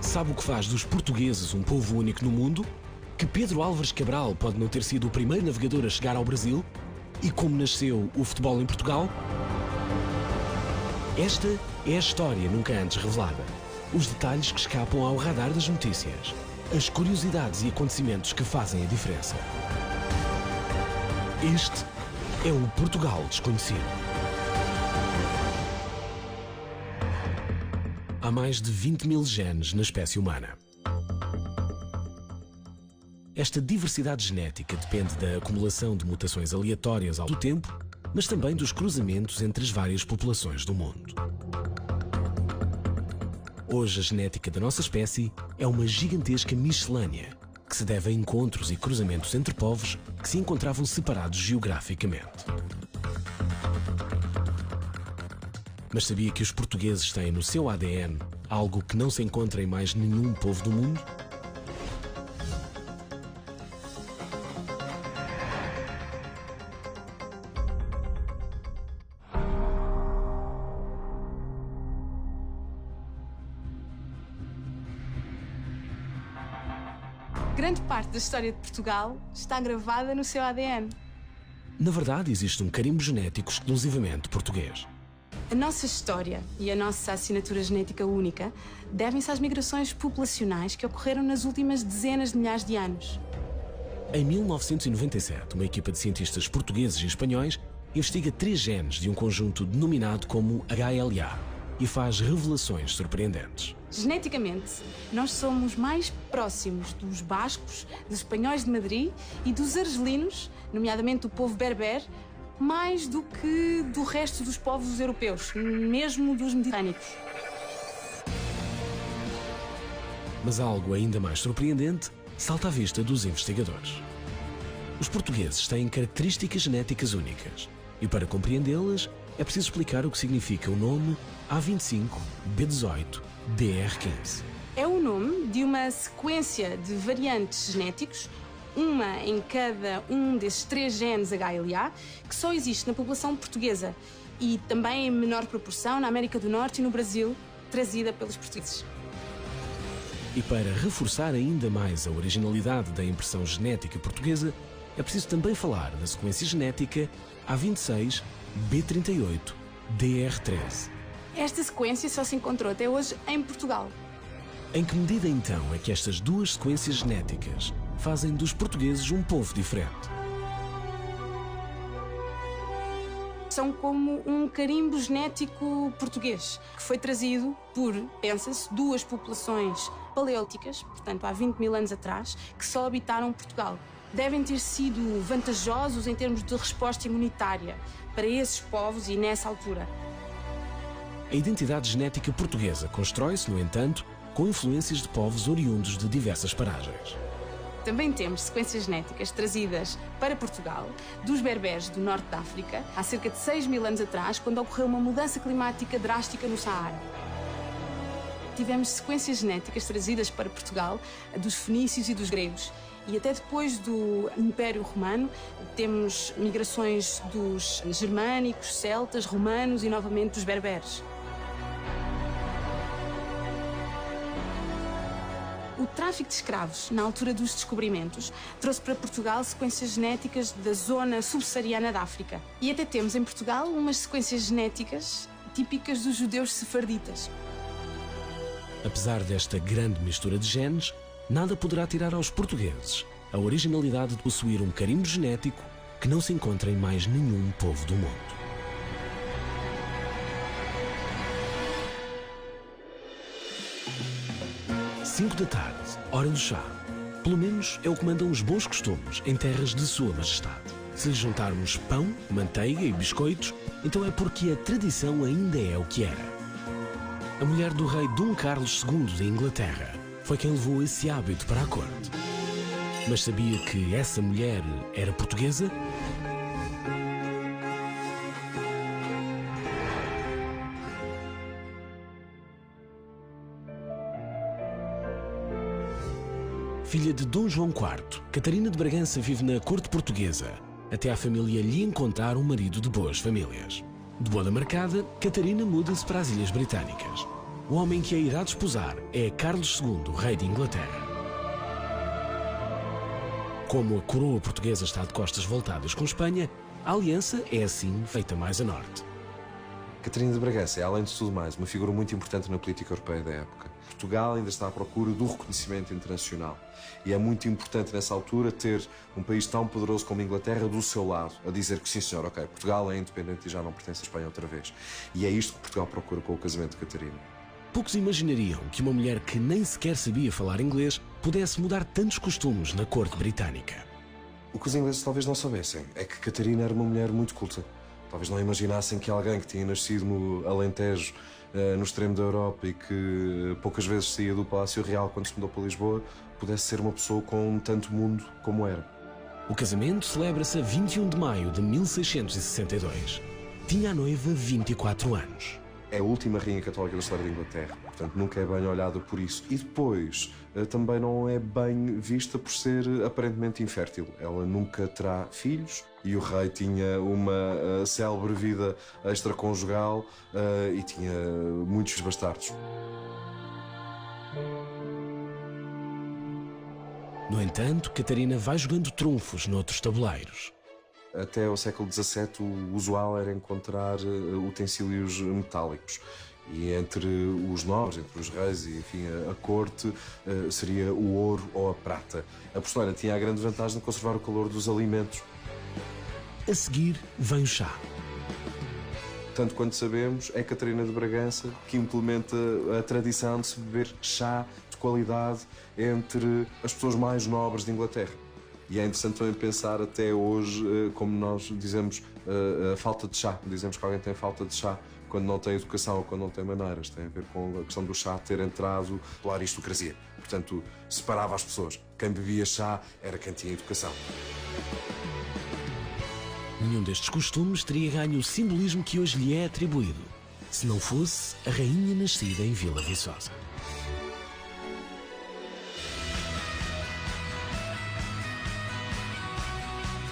Sabe o que faz dos portugueses um povo único no mundo? Que Pedro Álvares Cabral pode não ter sido o primeiro navegador a chegar ao Brasil? E como nasceu o futebol em Portugal? Esta é a história nunca antes revelada. Os detalhes que escapam ao radar das notícias. As curiosidades e acontecimentos que fazem a diferença. Este é o Portugal Desconhecido. Há mais de 20 mil genes na espécie humana. Esta diversidade genética depende da acumulação de mutações aleatórias ao longo do tempo, mas também dos cruzamentos entre as várias populações do mundo. Hoje, a genética da nossa espécie é uma gigantesca miscelânea, que se deve a encontros e cruzamentos entre povos que se encontravam separados geograficamente. Mas sabia que os portugueses têm no seu ADN algo que não se encontra em mais nenhum povo do mundo? Grande parte da história de Portugal está gravada no seu ADN. Na verdade, existe um carimbo genético exclusivamente português. A nossa história e a nossa assinatura genética única devem-se às migrações populacionais que ocorreram nas últimas dezenas de milhares de anos. Em 1997, uma equipa de cientistas portugueses e espanhóis investiga 3 genes de um conjunto denominado como HLA e faz revelações surpreendentes. Geneticamente, nós somos mais próximos dos bascos, dos espanhóis de Madrid e dos argelinos, nomeadamente do povo berber, mais do que do resto dos povos europeus, mesmo dos mediterrâneos. Mas algo ainda mais surpreendente salta à vista dos investigadores. Os portugueses têm características genéticas únicas e, para compreendê-las, é preciso explicar o que significa o nome A25, B18, DR15. É o nome de uma sequência de variantes genéticos, uma em cada um desses 3 genes HLA, que só existe na população portuguesa e também em menor proporção na América do Norte e no Brasil, trazida pelos portugueses. E para reforçar ainda mais a originalidade da impressão genética portuguesa, é preciso também falar da sequência genética A26, B38, DR13. Esta sequência só se encontrou até hoje em Portugal. Em que medida então é que estas duas sequências genéticas fazem dos portugueses um povo diferente? São como um carimbo genético português, que foi trazido por, pensa-se, 2 populações paleolíticas, portanto há 20 mil anos atrás, que só habitaram Portugal. Devem ter sido vantajosos em termos de resposta imunitária para esses povos e nessa altura. A identidade genética portuguesa constrói-se, no entanto, com influências de povos oriundos de diversas paragens. Também temos sequências genéticas trazidas para Portugal dos berberes do norte da África, há cerca de 6 mil anos atrás, quando ocorreu uma mudança climática drástica no Saara. Tivemos sequências genéticas trazidas para Portugal dos fenícios e dos gregos. E até depois do Império Romano, temos migrações dos germânicos, celtas, romanos e novamente dos berberes. O tráfico de escravos, na altura dos descobrimentos, trouxe para Portugal sequências genéticas da zona subsaariana da África. E até temos em Portugal umas sequências genéticas típicas dos judeus sefarditas. Apesar desta grande mistura de genes, nada poderá tirar aos portugueses a originalidade de possuir um carimbo genético que não se encontra em mais nenhum povo do mundo. Cinco da tarde, hora do chá. Pelo menos é o que mandam os bons costumes em terras de Sua Majestade. Se lhe juntarmos pão, manteiga e biscoitos, então é porque a tradição ainda é o que era. A mulher do rei Dom Carlos II da Inglaterra foi quem levou esse hábito para a corte. Mas sabia que essa mulher era portuguesa? Filha de Dom João IV, Catarina de Bragança vive na corte portuguesa, até a família lhe encontrar um marido de boas famílias. De boda marcada, Catarina muda-se para as Ilhas Britânicas. O homem que a irá desposar é Carlos II, rei de Inglaterra. Como a coroa portuguesa está de costas voltadas com Espanha, a aliança é assim feita mais a norte. Catarina de Bragança é, além de tudo mais, uma figura muito importante na política europeia da época. Portugal ainda está à procura do reconhecimento internacional. E é muito importante, nessa altura, ter um país tão poderoso como a Inglaterra do seu lado, a dizer que sim, senhor, ok, Portugal é independente e já não pertence à Espanha outra vez. E é isto que Portugal procura com o casamento de Catarina. Poucos imaginariam que uma mulher que nem sequer sabia falar inglês pudesse mudar tantos costumes na corte britânica. O que os ingleses talvez não soubessem é que Catarina era uma mulher muito culta. Talvez não imaginassem que alguém que tinha nascido no Alentejo, no extremo da Europa, e que poucas vezes saía do Palácio Real quando se mudou para Lisboa, pudesse ser uma pessoa com tanto mundo como era. O casamento celebra-se a 21 de maio de 1662. Tinha a noiva 24 anos. É a última rainha católica da história da Inglaterra, portanto nunca é bem olhada por isso. E depois, também não é bem vista por ser aparentemente infértil. Ela nunca terá filhos e o rei tinha uma célebre vida extraconjugal e tinha muitos bastardos. No entanto, Catarina vai jogando trunfos noutros tabuleiros. Até ao século XVII, o usual era encontrar utensílios metálicos. E entre os nobres, entre os reis e, enfim, a corte, seria o ouro ou a prata. A porcelana tinha a grande vantagem de conservar o calor dos alimentos. A seguir, vem o chá. Tanto quanto sabemos, é Catarina de Bragança que implementa a tradição de se beber chá de qualidade entre as pessoas mais nobres de Inglaterra. E é interessante também pensar até hoje, como nós dizemos, a falta de chá. Dizemos que alguém tem falta de chá quando não tem educação ou quando não tem maneiras. Tem a ver com a questão do chá ter entrado pela aristocracia. Portanto, separava as pessoas. Quem bebia chá era quem tinha educação. Nenhum destes costumes teria ganho o simbolismo que hoje lhe é atribuído, se não fosse a rainha nascida em Vila Viçosa.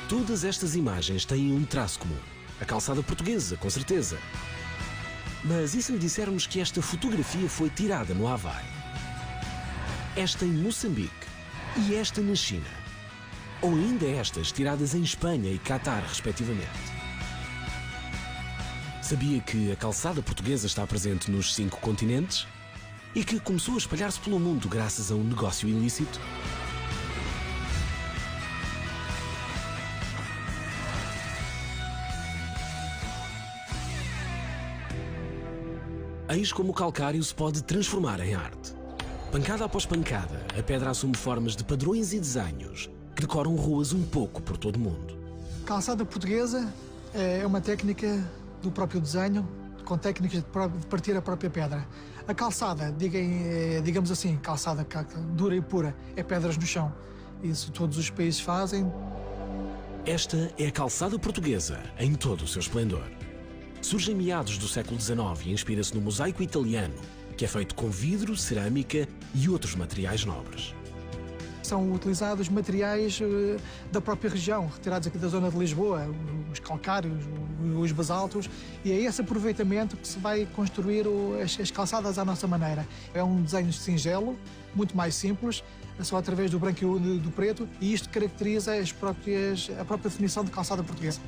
Todas estas imagens têm um traço comum. A calçada portuguesa, com certeza. Mas e se lhe dissermos que esta fotografia foi tirada no Havaí? Esta em Moçambique e esta na China? Ou ainda estas tiradas em Espanha e Catar, respectivamente? Sabia que a calçada portuguesa está presente nos 5 continentes? E que começou a espalhar-se pelo mundo graças a um negócio ilícito? Eis como o calcário se pode transformar em arte. Pancada após pancada, a pedra assume formas de padrões e desenhos que decoram ruas um pouco por todo o mundo. Calçada portuguesa é uma técnica do próprio desenho, com técnicas de partir a própria pedra. A calçada, digamos assim, calçada dura e pura, é pedras no chão. Isso todos os países fazem. Esta é a calçada portuguesa em todo o seu esplendor. Surge em meados do século XIX e inspira-se no mosaico italiano, que é feito com vidro, cerâmica e outros materiais nobres. São utilizados materiais da própria região, retirados aqui da zona de Lisboa, os calcários, os basaltos, e é esse aproveitamento que se vai construir as calçadas à nossa maneira. É um desenho singelo, muito mais simples, só através do branco e do preto, e isto caracteriza a própria definição de calçada portuguesa.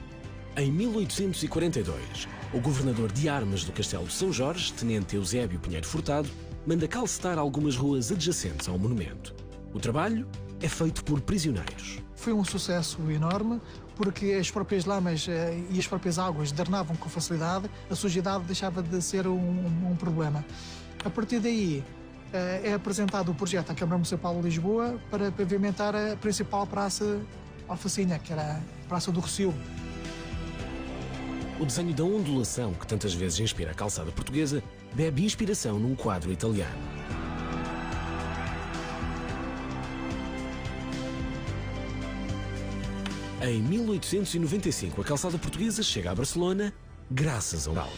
Em 1842, o governador de armas do Castelo de São Jorge, tenente Eusébio Pinheiro Furtado, manda calcetar algumas ruas adjacentes ao monumento. O trabalho é feito por prisioneiros. Foi um sucesso enorme, porque as próprias lamas e as próprias águas drenavam com facilidade, a sujidade deixava de ser um problema. A partir daí, é apresentado o projeto à Câmara Municipal de Lisboa para pavimentar a principal praça alfacinha, que era a Praça do Rossio. O desenho da ondulação, que tantas vezes inspira a calçada portuguesa, bebe inspiração num quadro italiano. Em 1895, a calçada portuguesa chega a Barcelona graças ao Aldo.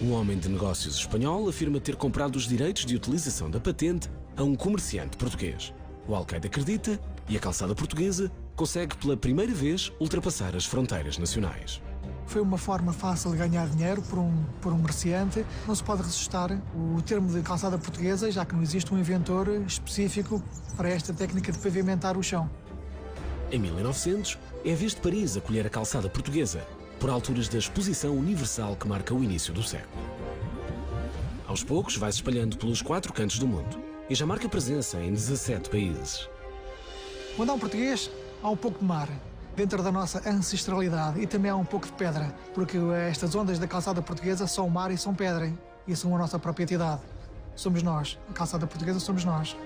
Um homem de negócios espanhol afirma ter comprado os direitos de utilização da patente a um comerciante português. O alcaide acredita e a calçada portuguesa consegue pela primeira vez ultrapassar as fronteiras nacionais. Foi uma forma fácil de ganhar dinheiro por um comerciante. Não se pode ressuscitar o termo de calçada portuguesa, já que não existe um inventor específico para esta técnica de pavimentar o chão. Em 1900, é a vez de Paris acolher a calçada portuguesa, por alturas da Exposição Universal que marca o início do século. Aos poucos, vai-se espalhando pelos 4 cantos do mundo e já marca presença em 17 países. Onde há um português, há um pouco de mar, dentro da nossa ancestralidade, e também há um pouco de pedra, porque estas ondas da calçada portuguesa são mar e são pedra, e são a nossa própria entidade. Somos nós. A calçada portuguesa somos nós.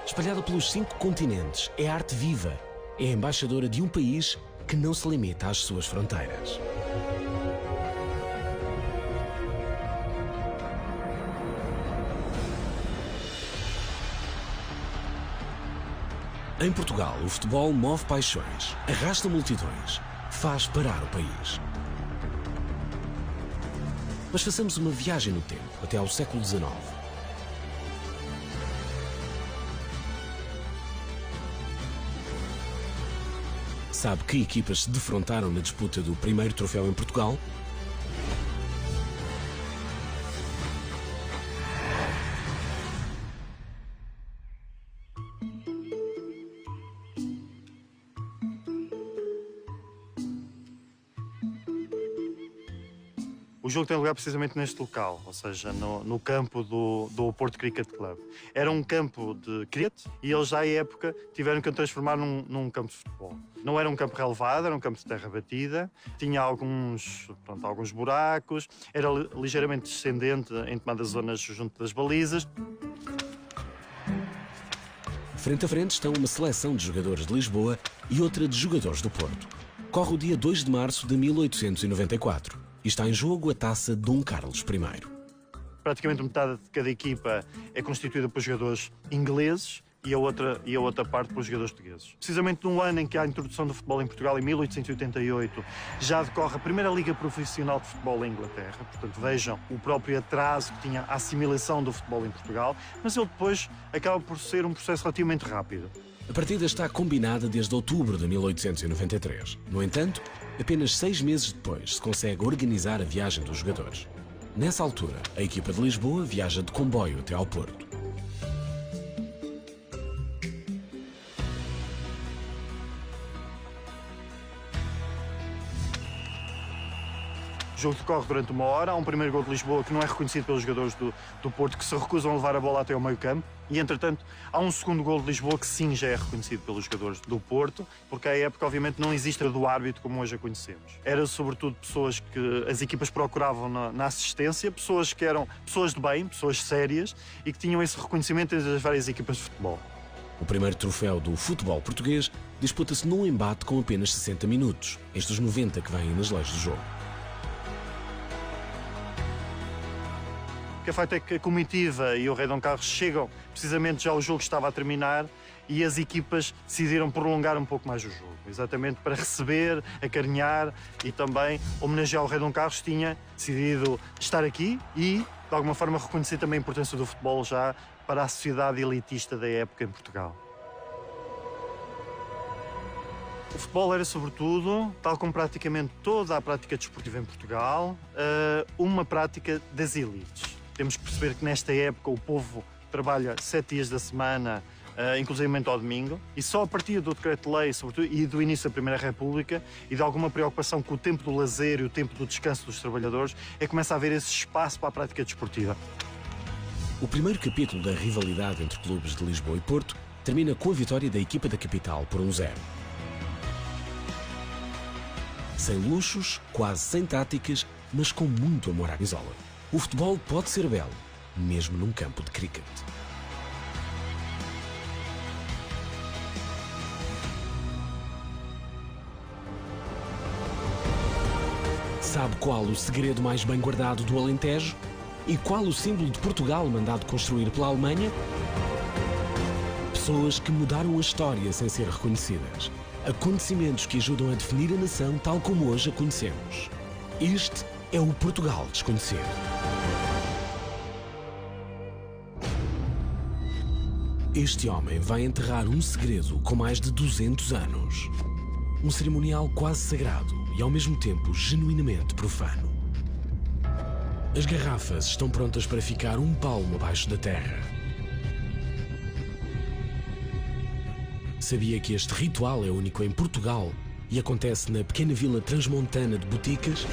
Espalhada pelos 5 continentes, é arte viva. É a embaixadora de um país que não se limita às suas fronteiras. Em Portugal, o futebol move paixões, arrasta multidões, faz parar o país. Mas façamos uma viagem no tempo, até ao século XIX. Sabe que equipas se defrontaram na disputa do primeiro troféu em Portugal? O jogo tem lugar precisamente neste local, ou seja, no campo do Porto Cricket Club. Era um campo de cricket e eles, já à época, tiveram que o transformar num campo de futebol. Não era um campo relevado, era um campo de terra batida, tinha alguns buracos, era ligeiramente descendente em determinadas zonas junto das balizas. Frente a frente estão uma seleção de jogadores de Lisboa e outra de jogadores do Porto. Corre o dia 2 de março de 1894. E está em jogo a taça Dom Carlos I. Praticamente metade de cada equipa é constituída por jogadores ingleses e a outra parte por jogadores portugueses. Precisamente no ano em que há a introdução do futebol em Portugal, em 1888, já decorre a primeira liga profissional de futebol em Inglaterra. Portanto, vejam o próprio atraso que tinha a assimilação do futebol em Portugal, mas ele depois acaba por ser um processo relativamente rápido. A partida está combinada desde outubro de 1893. No entanto, apenas 6 meses depois se consegue organizar a viagem dos jogadores. Nessa altura, a equipa de Lisboa viaja de comboio até ao Porto. O jogo decorre durante 1 hora, há um primeiro gol de Lisboa que não é reconhecido pelos jogadores do Porto, que se recusam a levar a bola até ao meio campo, e entretanto há um segundo gol de Lisboa que sim já é reconhecido pelos jogadores do Porto, porque à época obviamente não existe a do árbitro como hoje a conhecemos. Era sobretudo pessoas que as equipas procuravam na assistência, pessoas que eram pessoas de bem, pessoas sérias e que tinham esse reconhecimento entre as várias equipas de futebol. O primeiro troféu do futebol português disputa-se num embate com apenas 60 minutos, estes 90 que vêm nas leis do jogo. O que é feito é que a comitiva e o Rei Dom Carlos chegam, precisamente já o jogo estava a terminar e as equipas decidiram prolongar um pouco mais o jogo, exatamente para receber, acarinhar e também homenagear o Rei Dom Carlos, que tinha decidido estar aqui e, de alguma forma, reconhecer também a importância do futebol já para a sociedade elitista da época em Portugal. O futebol era, sobretudo, tal como praticamente toda a prática desportiva em Portugal, uma prática das elites. Temos que perceber que nesta época o povo trabalha 7 dias da semana, inclusive ao domingo, e só a partir do decreto-lei, sobretudo, e do início da Primeira República, e de alguma preocupação com o tempo do lazer e o tempo do descanso dos trabalhadores, é que começa a haver esse espaço para a prática desportiva. O primeiro capítulo da rivalidade entre clubes de Lisboa e Porto termina com a vitória da equipa da capital por 1-0. Sem luxos, quase sem táticas, mas com muito amor à camisola. O futebol pode ser belo, mesmo num campo de cricket. Sabe qual o segredo mais bem guardado do Alentejo? E qual o símbolo de Portugal mandado construir pela Alemanha? Pessoas que mudaram a história sem ser reconhecidas. Acontecimentos que ajudam a definir a nação tal como hoje a conhecemos. Este é o Portugal desconhecido. Este homem vai enterrar um segredo com mais de 200 anos. Um cerimonial quase sagrado e ao mesmo tempo genuinamente profano. As garrafas estão prontas para ficar um palmo abaixo da terra. Sabia que este ritual é único em Portugal e acontece na pequena vila transmontana de Boticas?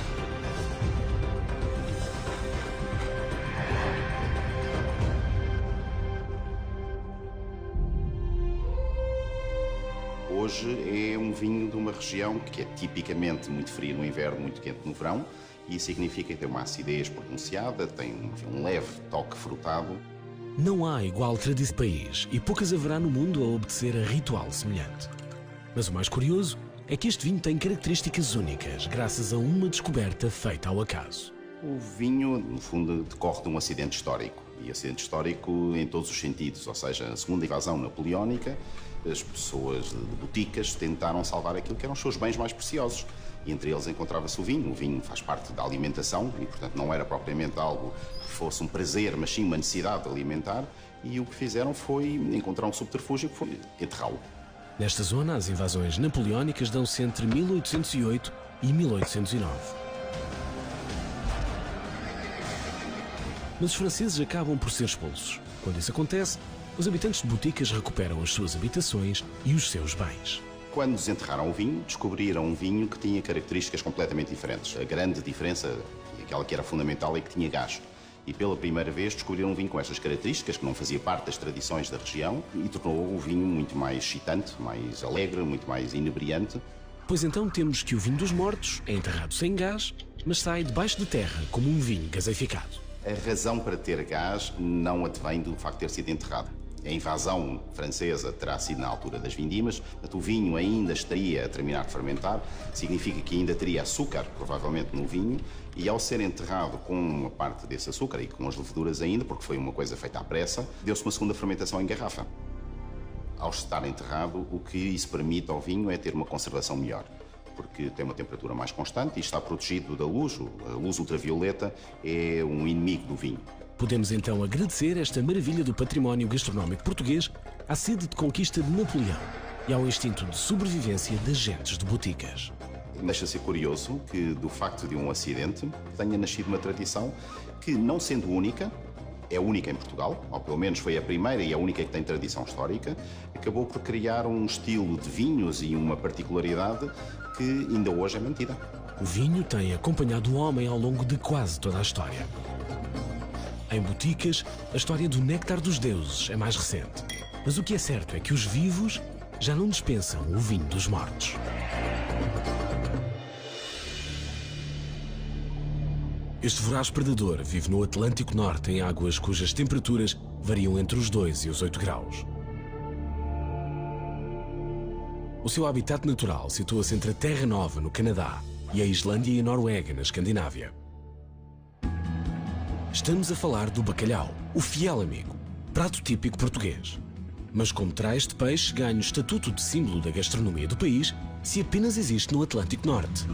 Hoje é um vinho de uma região que é tipicamente muito frio no inverno, muito quente no verão, e isso significa que tem uma acidez pronunciada, tem um leve toque frutado. Não há igual tradição de país e poucas haverá no mundo a obedecer a ritual semelhante. Mas o mais curioso é que este vinho tem características únicas graças a uma descoberta feita ao acaso. O vinho, no fundo, decorre de um acidente histórico. E acidente histórico em todos os sentidos, ou seja, a segunda invasão napoleónica, as pessoas de Boticas tentaram salvar aquilo que eram os seus bens mais preciosos. E entre eles encontrava-se o vinho. O vinho faz parte da alimentação e, portanto, não era propriamente algo que fosse um prazer, mas sim uma necessidade de alimentar. E o que fizeram foi encontrar um subterfúgio que foi enterrá-lo. Nesta zona, as invasões napoleónicas dão-se entre 1808 e 1809. Mas os franceses acabam por ser expulsos. Quando isso acontece, os habitantes de Boticas recuperam as suas habitações e os seus bens. Quando desenterraram o vinho, descobriram um vinho que tinha características completamente diferentes. A grande diferença, e aquela que era fundamental, é que tinha gás. E pela primeira vez descobriram um vinho com estas características, que não fazia parte das tradições da região, e tornou o vinho muito mais excitante, mais alegre, muito mais inebriante. Pois então temos que o vinho dos mortos é enterrado sem gás, mas sai debaixo de terra como um vinho gaseificado. A razão para ter gás não advém do facto de ter sido enterrado. A invasão francesa terá sido na altura das vindimas, portanto, o vinho ainda estaria a terminar de fermentar, significa que ainda teria açúcar, provavelmente, no vinho, e ao ser enterrado com uma parte desse açúcar e com as leveduras ainda, porque foi uma coisa feita à pressa, deu-se uma segunda fermentação em garrafa. Ao estar enterrado, o que isso permite ao vinho é ter uma conservação melhor, porque tem uma temperatura mais constante e está protegido da luz. A luz ultravioleta é um inimigo do vinho. Podemos então agradecer esta maravilha do património gastronómico português à sede de conquista de Napoleão e ao instinto de sobrevivência das gentes de Boticas. Deixa-se curioso que, do facto de um acidente, tenha nascido uma tradição que, não sendo única, é única em Portugal, ou pelo menos foi a primeira e a única que tem tradição histórica, acabou por criar um estilo de vinhos e uma particularidade que ainda hoje é mantida. O vinho tem acompanhado o homem ao longo de quase toda a história. Em Boticas, a história do néctar dos deuses é mais recente. Mas o que é certo é que os vivos já não dispensam o vinho dos mortos. Este voraz predador vive no Atlântico Norte em águas cujas temperaturas variam entre os 2 e os 8 graus. O seu habitat natural situa-se entre a Terra Nova, no Canadá, e a Islândia e a Noruega, na Escandinávia. Estamos a falar do bacalhau, o fiel amigo, prato típico português. Mas como terá este peixe ganho o estatuto de símbolo da gastronomia do país se apenas existe no Atlântico Norte?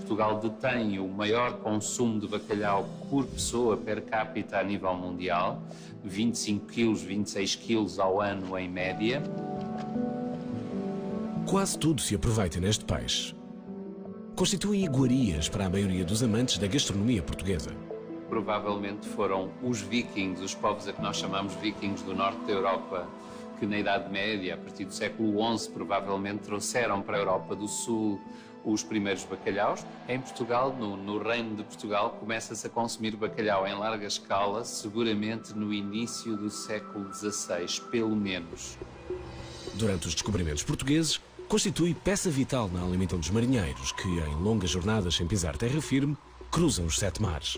Portugal detém o maior consumo de bacalhau por pessoa per capita a nível mundial, 25 kg, 26 kg ao ano em média. Quase tudo se aproveita neste peixe. Constituem iguarias para a maioria dos amantes da gastronomia portuguesa. Provavelmente foram os vikings, os povos a que nós chamamos vikings do norte da Europa, que na Idade Média, a partir do século XI, provavelmente trouxeram para a Europa do Sul os primeiros bacalhaus. Em Portugal, no Reino de Portugal, começa-se a consumir bacalhau em larga escala, seguramente no início do século XVI, pelo menos. Durante os descobrimentos portugueses, constitui peça vital na alimentação dos marinheiros que, em longas jornadas sem pisar terra firme, cruzam os 7 mares.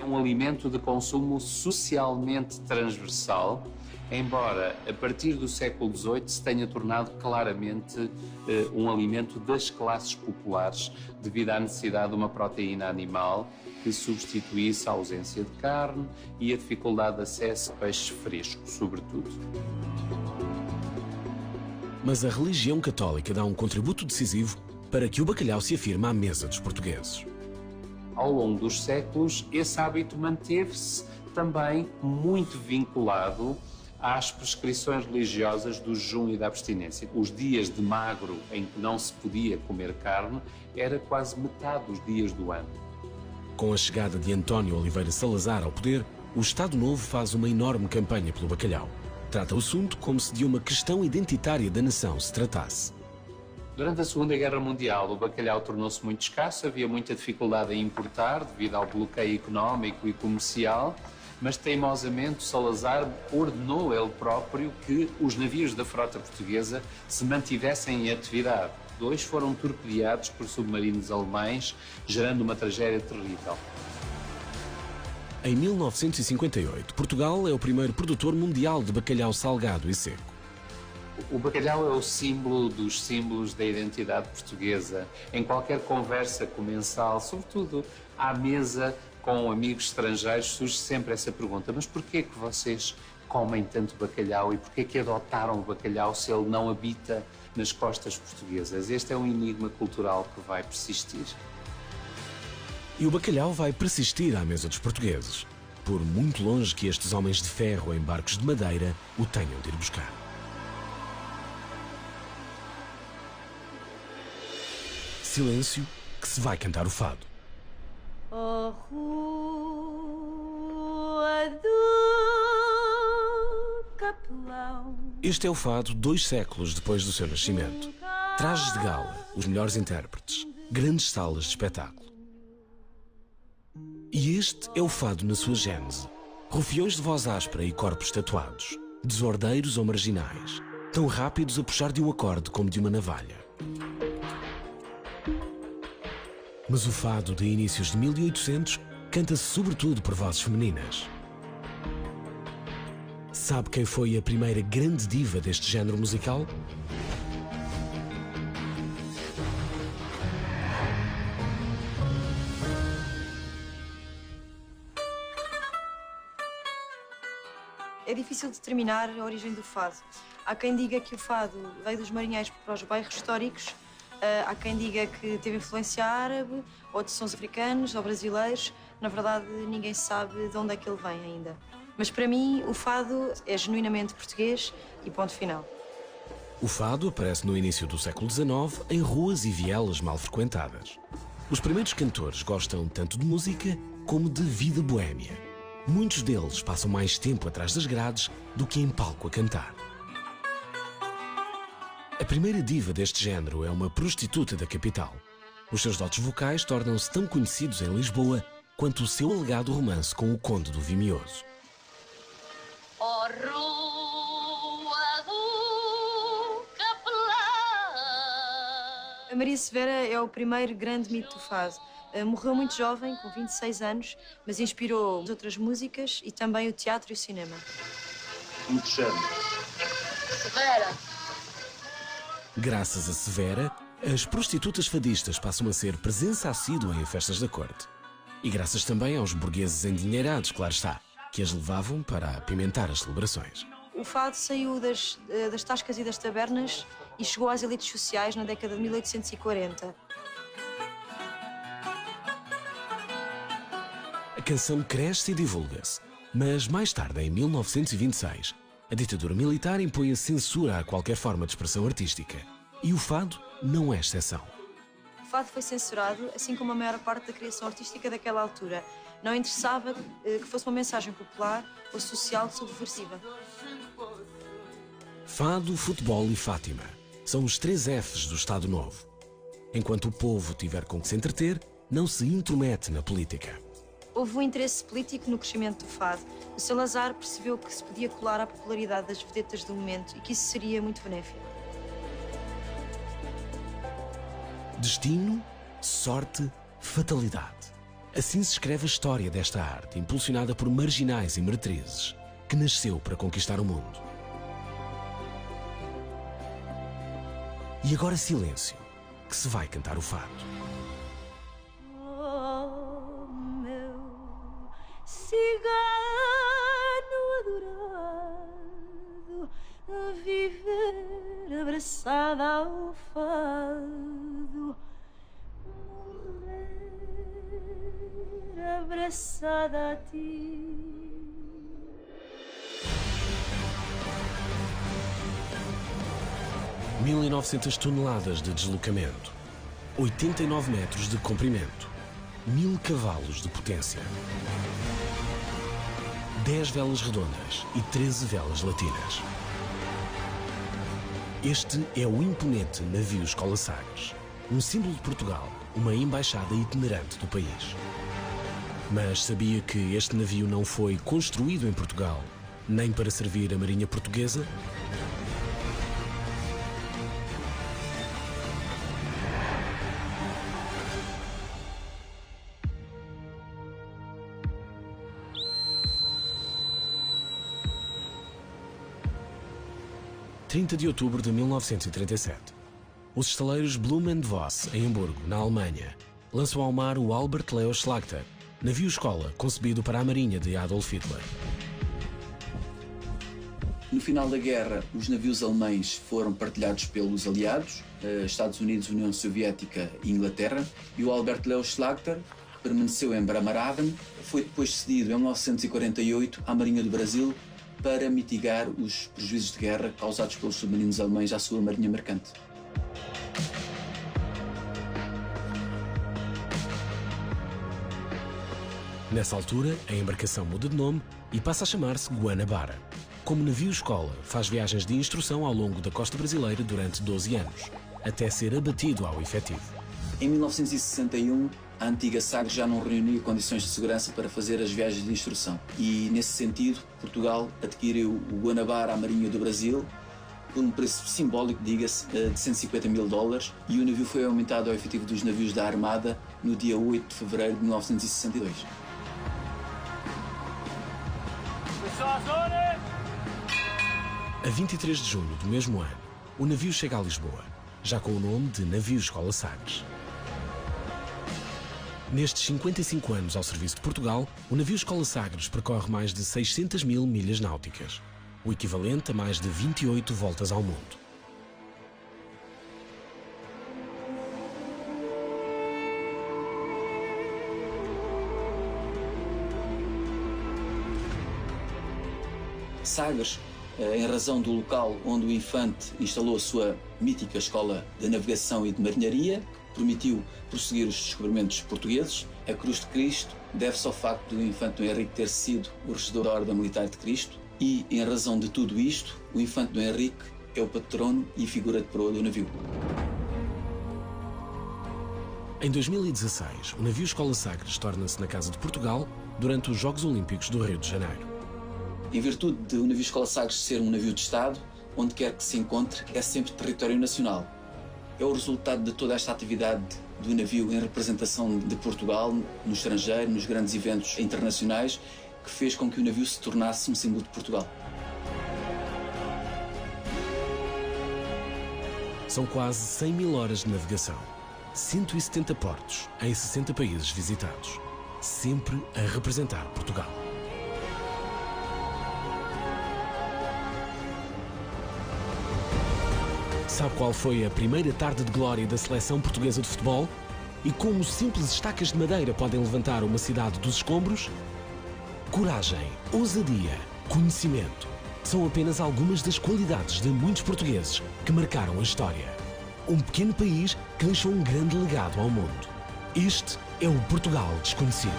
Um alimento de consumo socialmente transversal embora a partir do século XVIII se tenha tornado claramente um alimento das classes populares devido à necessidade de uma proteína animal que substituísse a ausência de carne e a dificuldade de acesso a peixe fresco, sobretudo. Mas a religião católica dá um contributo decisivo para que o bacalhau se afirme à mesa dos portugueses. Ao longo dos séculos, esse hábito manteve-se também muito vinculado às prescrições religiosas do jejum e da abstinência. Os dias de magro em que não se podia comer carne era quase metade dos dias do ano. Com a chegada de António Oliveira Salazar ao poder, o Estado Novo faz uma enorme campanha pelo bacalhau. Trata o assunto como se de uma questão identitária da nação se tratasse. Durante a Segunda Guerra Mundial, o bacalhau tornou-se muito escasso, havia muita dificuldade em importar devido ao bloqueio económico e comercial, mas teimosamente Salazar ordenou ele próprio que os navios da frota portuguesa se mantivessem em atividade. 2 foram torpedeados por submarinos alemães, gerando uma tragédia terrível. Em 1958, Portugal é o primeiro produtor mundial de bacalhau salgado e seco. O bacalhau é o símbolo dos símbolos da identidade portuguesa. Em qualquer conversa comensal, sobretudo à mesa com amigos estrangeiros, surge sempre essa pergunta: mas porquê que vocês comem tanto bacalhau e porquê que adotaram o bacalhau se ele não habita nas costas portuguesas? Este é um enigma cultural que vai persistir. E o bacalhau vai persistir à mesa dos portugueses, por muito longe que estes homens de ferro em barcos de madeira o tenham de ir buscar. Silêncio, que se vai cantar o fado. Oh, Rua do Capelão. Este é o fado 2 séculos depois do seu nascimento. Trajes de gala, os melhores intérpretes, grandes salas de espetáculo. E este é o fado na sua gênese. Rufiões de voz áspera e corpos tatuados, desordeiros ou marginais, tão rápidos a puxar de um acorde como de uma navalha. Mas o fado de inícios de 1800 canta-se sobretudo por vozes femininas. Sabe quem foi a primeira grande diva deste género musical? É difícil determinar a origem do fado. Há quem diga que o fado veio dos marinheiros para os bairros históricos, há quem diga que teve influência árabe, ou de sons africanos ou brasileiros. Na verdade, ninguém sabe de onde é que ele vem ainda. Mas para mim, o fado é genuinamente português e ponto final. O fado aparece no início do século XIX em ruas e vielas mal frequentadas. Os primeiros cantores gostam tanto de música como de vida boémia. Muitos deles passam mais tempo atrás das grades do que em palco a cantar. A primeira diva deste género é uma prostituta da capital. Os seus dotes vocais tornam-se tão conhecidos em Lisboa quanto o seu alegado romance com o Conde do Vimioso. Oh, Rua do Capelão. A Maria Severa é o primeiro grande mito do fado. Morreu muito jovem, com 26 anos, mas inspirou outras músicas e também o teatro e o cinema. Como te chama? Severa. Graças a Severa, as prostitutas fadistas passam a ser presença assídua em festas da corte. E graças também aos burgueses endinheirados, claro está, que as levavam para apimentar as celebrações. O fado saiu das tascas e das tabernas e chegou às elites sociais na década de 1840. A canção cresce e divulga-se, mas mais tarde, em 1926, a ditadura militar impõe a censura a qualquer forma de expressão artística. E o fado não é exceção. O fado foi censurado, assim como a maior parte da criação artística daquela altura. Não interessava que fosse uma mensagem popular ou social subversiva. Fado, futebol e Fátima são os 3 Fs do Estado Novo. Enquanto o povo tiver com que se entreter, não se intromete na política. Houve um interesse político no crescimento do fado. O Salazar percebeu que se podia colar à popularidade das vedetas do momento e que isso seria muito benéfico. Destino, sorte, fatalidade. Assim se escreve a história desta arte, impulsionada por marginais e meretrizes. que nasceu para conquistar o mundo. E agora silêncio, que se vai cantar o fado. Oh, meu cigano adorado, viver abraçada ao fado, morrer abraçada a ti. 1900 toneladas de deslocamento, 89 metros de comprimento, 1000 cavalos de potência, 10 velas redondas e 13 velas latinas. Este é o imponente navio Escola Sagres, um símbolo de Portugal, uma embaixada itinerante do país. Mas sabia que este navio não foi construído em Portugal, nem para servir a Marinha Portuguesa? – 30 de outubro de 1937. Os estaleiros Blohm & Voss, em Hamburgo, na Alemanha, lançam ao mar o Albert Leo Schlachter, navio-escola concebido para a Marinha de Adolf Hitler. No final da guerra, os navios alemães foram partilhados pelos aliados, Estados Unidos, União Soviética e Inglaterra, e o Albert Leo Schlachter permaneceu em Bremerhaven, foi depois cedido em 1948 à Marinha do Brasil para mitigar os prejuízos de guerra causados pelos submarinos alemães à sua marinha mercante. Nessa altura, a embarcação muda de nome e passa a chamar-se Guanabara. Como navio-escola, faz viagens de instrução ao longo da costa brasileira durante 12 anos, até ser abatido ao efetivo. Em 1961, a antiga Sagres já não reunia condições de segurança para fazer as viagens de instrução. E, nesse sentido, Portugal adquiriu o Guanabara à Marinha do Brasil por um preço simbólico, diga-se, de $150 mil, e o navio foi aumentado ao efetivo dos navios da Armada no dia 8 de fevereiro de 1962. A 23 de junho do mesmo ano, o navio chega a Lisboa, já com o nome de Navio Escola Sagres. Nestes 55 anos ao serviço de Portugal, o navio Escola Sagres percorre mais de 600 mil milhas náuticas, o equivalente a mais de 28 voltas ao mundo. Sagres, em razão do local onde o Infante instalou a sua mítica escola de navegação e de marinharia, permitiu prosseguir os descobrimentos portugueses. A Cruz de Cristo deve-se ao facto do Infante Dom Henrique ter sido o regedor da Ordem Militar de Cristo e, em razão de tudo isto, o Infante Dom Henrique é o patrono e figura de proa do navio. Em 2016, o navio Escola Sagres torna-se na Casa de Portugal durante os Jogos Olímpicos do Rio de Janeiro. Em virtude de o navio Escola Sagres ser um navio de Estado, onde quer que se encontre, é sempre território nacional. É o resultado de toda esta atividade do navio em representação de Portugal no estrangeiro, nos grandes eventos internacionais, que fez com que o navio se tornasse um símbolo de Portugal. São quase 100 mil horas de navegação, 170 portos em 60 países visitados, sempre a representar Portugal. Sabe qual foi a primeira tarde de glória da seleção portuguesa de futebol? E como simples estacas de madeira podem levantar uma cidade dos escombros? Coragem, ousadia, conhecimento são apenas algumas das qualidades de muitos portugueses que marcaram a história. Um pequeno país que deixou um grande legado ao mundo. Este é o Portugal desconhecido.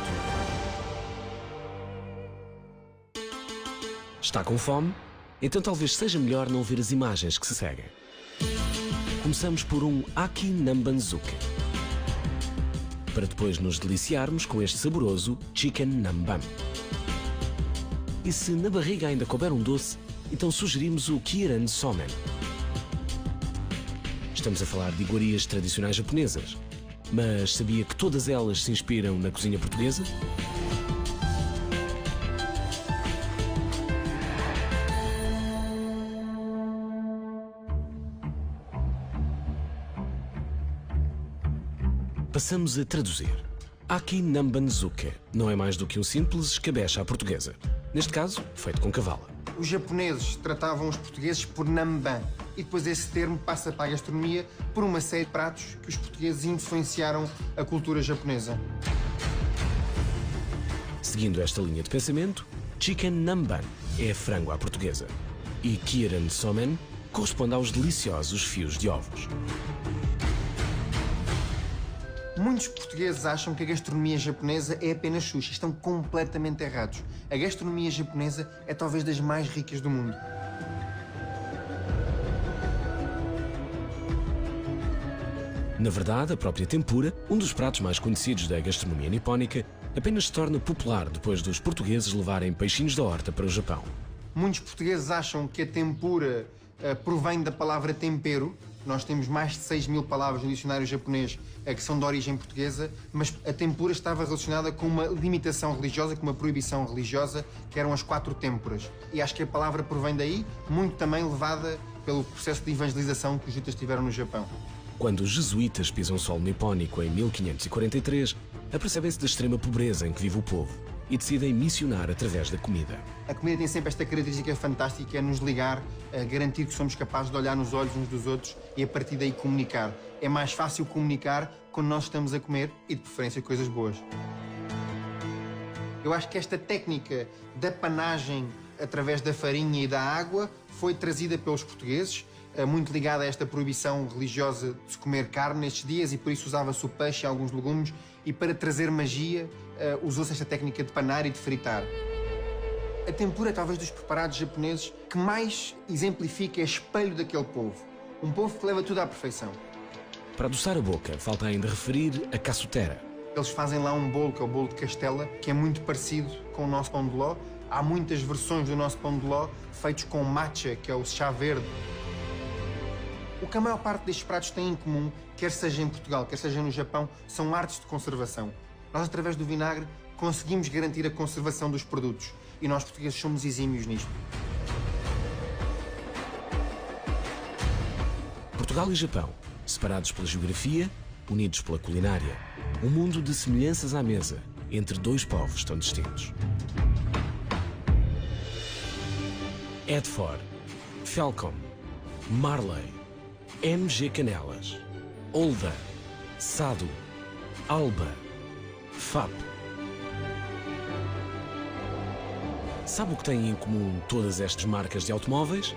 Está com fome? Então talvez seja melhor não ver as imagens que se seguem. Começamos por um Aki Nambanzuke, para depois nos deliciarmos com este saboroso Chicken Nambam. E se na barriga ainda couber um doce, então sugerimos o Kiran Somen. Estamos a falar de iguarias tradicionais japonesas, mas sabia que todas elas se inspiram na cozinha portuguesa? Passamos a traduzir. Aki Nambanzuke não é mais do que um simples escabeche à portuguesa. Neste caso, feito com cavala. Os japoneses tratavam os portugueses por namban e depois esse termo passa para a gastronomia por uma série de pratos que os portugueses influenciaram a cultura japonesa. Seguindo esta linha de pensamento, Chicken Namban é frango à portuguesa e Kiran Somen corresponde aos deliciosos fios de ovos. Muitos portugueses acham que a gastronomia japonesa é apenas sushi. Estão completamente errados. A gastronomia japonesa é talvez das mais ricas do mundo. Na verdade, a própria tempura, um dos pratos mais conhecidos da gastronomia nipónica, apenas se torna popular depois dos portugueses levarem peixinhos da horta para o Japão. Muitos portugueses acham que a tempura provém da palavra tempero. Nós temos mais de 6.000 palavras no dicionário japonês que são de origem portuguesa, mas a tempura estava relacionada com uma limitação religiosa, com uma proibição religiosa, que eram as 4 têmporas. E acho que a palavra provém daí, muito também levada pelo processo de evangelização que os jesuítas tiveram no Japão. Quando os jesuítas pisam solo nipónico em 1543, apercebem-se da extrema pobreza em que vive o povo e decidem missionar através da comida. A comida tem sempre esta característica fantástica, é nos ligar, garantir que somos capazes de olhar nos olhos uns dos outros e a partir daí comunicar. É mais fácil comunicar quando nós estamos a comer e de preferência coisas boas. Eu acho que esta técnica da panagem através da farinha e da água foi trazida pelos portugueses, muito ligada a esta proibição religiosa de se comer carne nestes dias e por isso usava-se o peixe e alguns legumes e para trazer magia usou-se esta técnica de panar e de fritar. A tempura é talvez dos preparados japoneses que mais exemplifica, é espelho daquele povo. Um povo que leva tudo à perfeição. Para adoçar a boca, falta ainda referir a cassutera. Eles fazem lá um bolo, que é o bolo de Castela, que é muito parecido com o nosso pão de ló. Há muitas versões do nosso pão de ló feitos com matcha, que é o chá verde. O que a maior parte destes pratos tem em comum, quer seja em Portugal, quer seja no Japão, são artes de conservação. Nós, através do vinagre, conseguimos garantir a conservação dos produtos. E nós, portugueses, somos exímios nisto. Portugal e Japão, separados pela geografia, unidos pela culinária. Um mundo de semelhanças à mesa, entre dois povos tão distintos. Edford, Falcon, Marley, MG Canelas, Olda, Sado, Alba, FAP. Sabe o que têm em comum todas estas marcas de automóveis?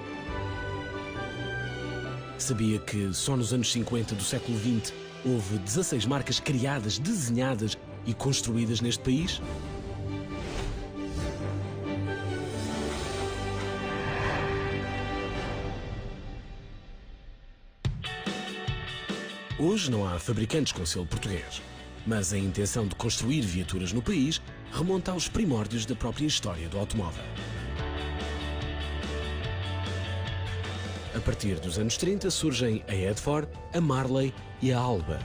Sabia que só nos anos 50 do século XX houve 16 marcas criadas, desenhadas e construídas neste país? Hoje não há fabricantes com selo português, mas a intenção de construir viaturas no país remonta aos primórdios da própria história do automóvel. A partir dos anos 30 surgem a Edford, a Marley e a Alba.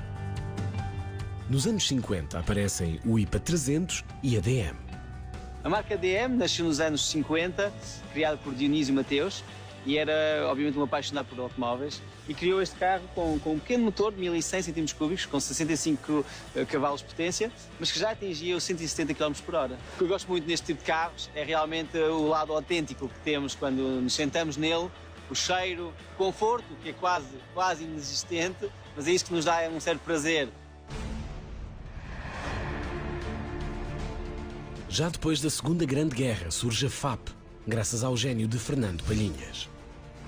Nos anos 50 aparecem o IPA 300 e a DM. A marca DM nasceu nos anos 50, criada por Dionísio Mateus, e era obviamente um apaixonado por automóveis, e criou este carro com um pequeno motor de 1100 cm3, com 65 cavalos de potência, mas que já atingia os 170 km por hora. O que eu gosto muito neste tipo de carros é realmente o lado autêntico que temos quando nos sentamos nele, o cheiro, o conforto, que é quase inexistente, mas é isso que nos dá um certo prazer. Já depois da Segunda Grande Guerra surge a FAP, graças ao gênio de Fernando Palhinhas.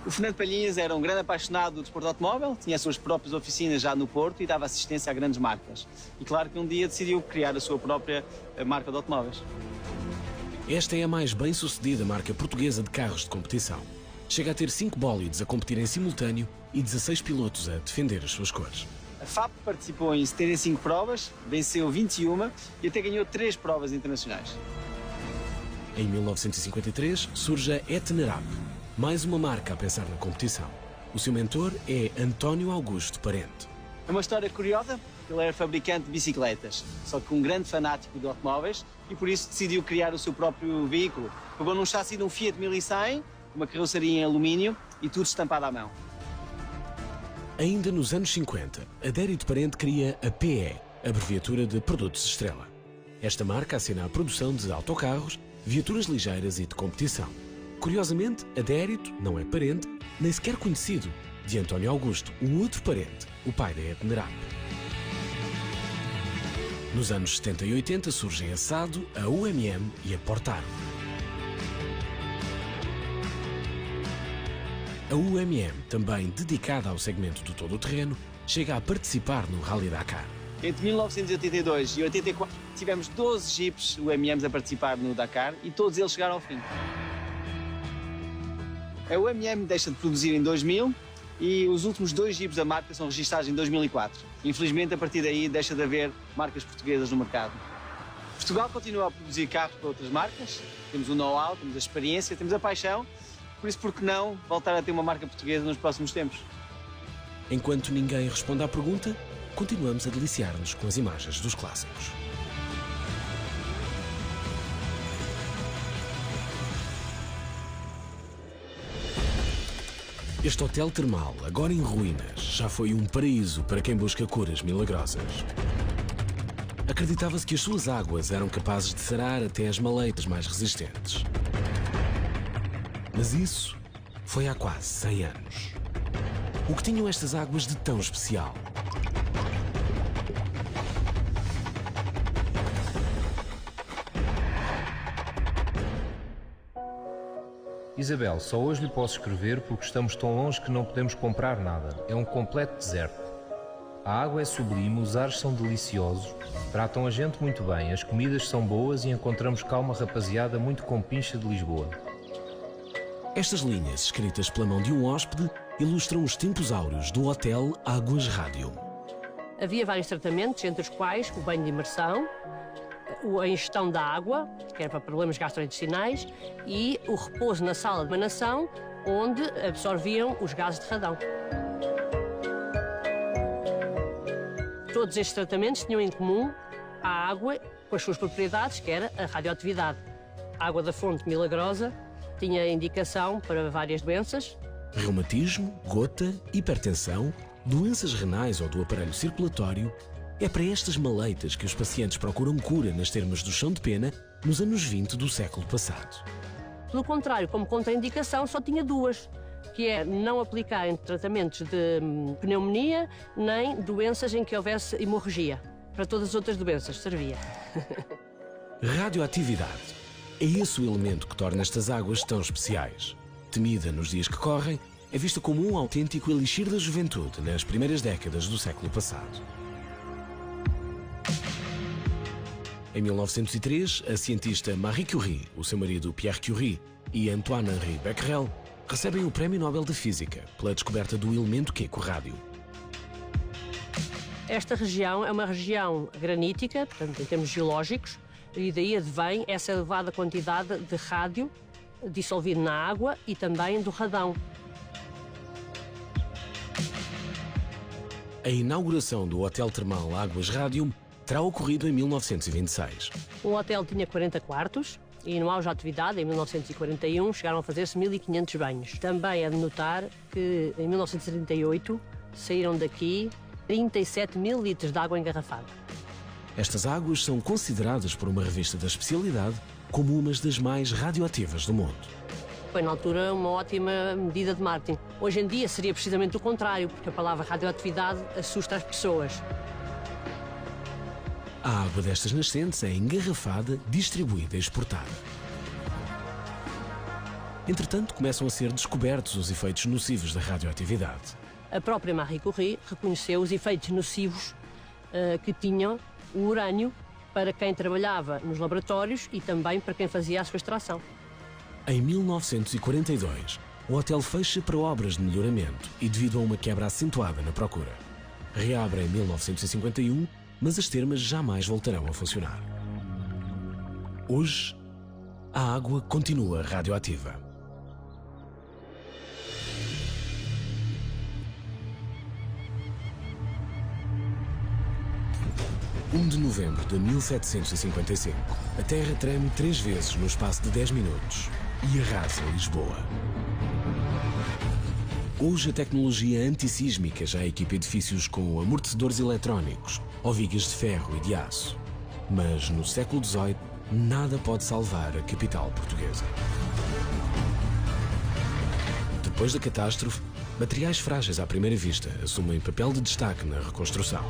O Fernando Palhinhas era um grande apaixonado do desporto automóvel, tinha as suas próprias oficinas já no Porto e dava assistência a grandes marcas. E claro que um dia decidiu criar a sua própria marca de automóveis. Esta é a mais bem-sucedida marca portuguesa de carros de competição. Chega a ter 5 bólides a competir em simultâneo e 16 pilotos a defender as suas cores. A FAP participou em 75 provas, venceu 21 e até ganhou 3 provas internacionais. Em 1953 surge a Itinerap, mais uma marca a pensar na competição. O seu mentor é António Augusto Parente. É uma história curiosa, ele era fabricante de bicicletas, só que um grande fanático de automóveis e por isso decidiu criar o seu próprio veículo. Pegou num chassi de um Fiat 1100, uma carroceria em alumínio e tudo estampado à mão. Ainda nos anos 50, Adérito Parente cria a PE, abreviatura de Produtos Estrela. Esta marca assina a produção de autocarros, viaturas ligeiras e de competição. Curiosamente, Adérito não é parente, nem sequer conhecido, de António Augusto, o outro parente, o pai da Etnerap. Nos anos 70 e 80 surgem a SADO, a UMM e a Portar. A UMM, também dedicada ao segmento do todo-terreno, chega a participar no Rally Dakar. Entre 1982 e 84 tivemos 12 jipes UMMs a participar no Dakar e todos eles chegaram ao fim. A UMM deixa de produzir em 2000 e os últimos 2 jipes da marca são registados em 2004. Infelizmente, a partir daí, deixa de haver marcas portuguesas no mercado. Portugal continua a produzir carros para outras marcas. Temos o know-how, temos a experiência, temos a paixão. Por isso, por que não voltar a ter uma marca portuguesa nos próximos tempos? Enquanto ninguém responde à pergunta, continuamos a deliciar-nos com as imagens dos clássicos. Este hotel termal, agora em ruínas, já foi um paraíso para quem busca curas milagrosas. Acreditava-se que as suas águas eram capazes de sarar até as maleitas mais resistentes. Mas isso foi há quase 100 anos. O que tinham estas águas de tão especial? Isabel, só hoje lhe posso escrever porque estamos tão longe que não podemos comprar nada. É um completo deserto. A água é sublime, os ares são deliciosos, tratam a gente muito bem, as comidas são boas e encontramos cá uma rapaziada muito compincha de Lisboa. Estas linhas, escritas pela mão de um hóspede, ilustram os tempos áureos do Hotel Águas Rádio. Havia vários tratamentos, entre os quais o banho de imersão, a ingestão da água, que era para problemas gastrointestinais, e o repouso na sala de emanação, onde absorviam os gases de radão. Todos estes tratamentos tinham em comum a água com as suas propriedades, que era a radioatividade. A água da fonte milagrosa tinha indicação para várias doenças. Reumatismo, gota, hipertensão, doenças renais ou do aparelho circulatório. É para estas maleitas que os pacientes procuram cura nas termas do chão de pena nos anos 20 do século passado. Pelo contrário, como contraindicação, só tinha 2, que é não aplicar em tratamentos de pneumonia nem doenças em que houvesse hemorragia. Para todas as outras doenças servia. Radioatividade. É esse o elemento que torna estas águas tão especiais. Temida nos dias que correm, é vista como um autêntico elixir da juventude nas primeiras décadas do século passado. Em 1903, a cientista Marie Curie, o seu marido Pierre Curie e Antoine-Henri Becquerel recebem o Prémio Nobel de Física pela descoberta do elemento químico rádio. Esta região é uma região granítica, portanto, em termos geológicos, e daí advém essa elevada quantidade de rádio dissolvido na água e também do radão. A inauguração do Hotel Termal Águas Rádio terá ocorrido em 1926. O hotel tinha 40 quartos e no auge da atividade, em 1941, chegaram a fazer-se 1.500 banhos. Também é de notar que em 1938 saíram daqui 37 mil litros de água engarrafada. Estas águas são consideradas por uma revista da especialidade como umas das mais radioativas do mundo. Foi, na altura, uma ótima medida de marketing. Hoje em dia seria precisamente o contrário, porque a palavra radioatividade assusta as pessoas. A água destas nascentes é engarrafada, distribuída e exportada. Entretanto, começam a ser descobertos os efeitos nocivos da radioatividade. A própria Marie Curie reconheceu os efeitos nocivos que tinham o urânio para quem trabalhava nos laboratórios e também para quem fazia a sua extração. Em 1942, o hotel fecha para obras de melhoramento e devido a uma quebra acentuada na procura. Reabre em 1951, mas as termas jamais voltarão a funcionar. Hoje, a água continua radioativa. (1 de novembro de 1755, a Terra treme 3 vezes no espaço de 10 minutos e arrasa Lisboa. Hoje a tecnologia antissísmica já equipa edifícios com amortecedores eletrónicos ou vigas de ferro e de aço. Mas no século XVIII, nada pode salvar a capital portuguesa. Depois da catástrofe, materiais frágeis à primeira vista assumem papel de destaque na reconstrução.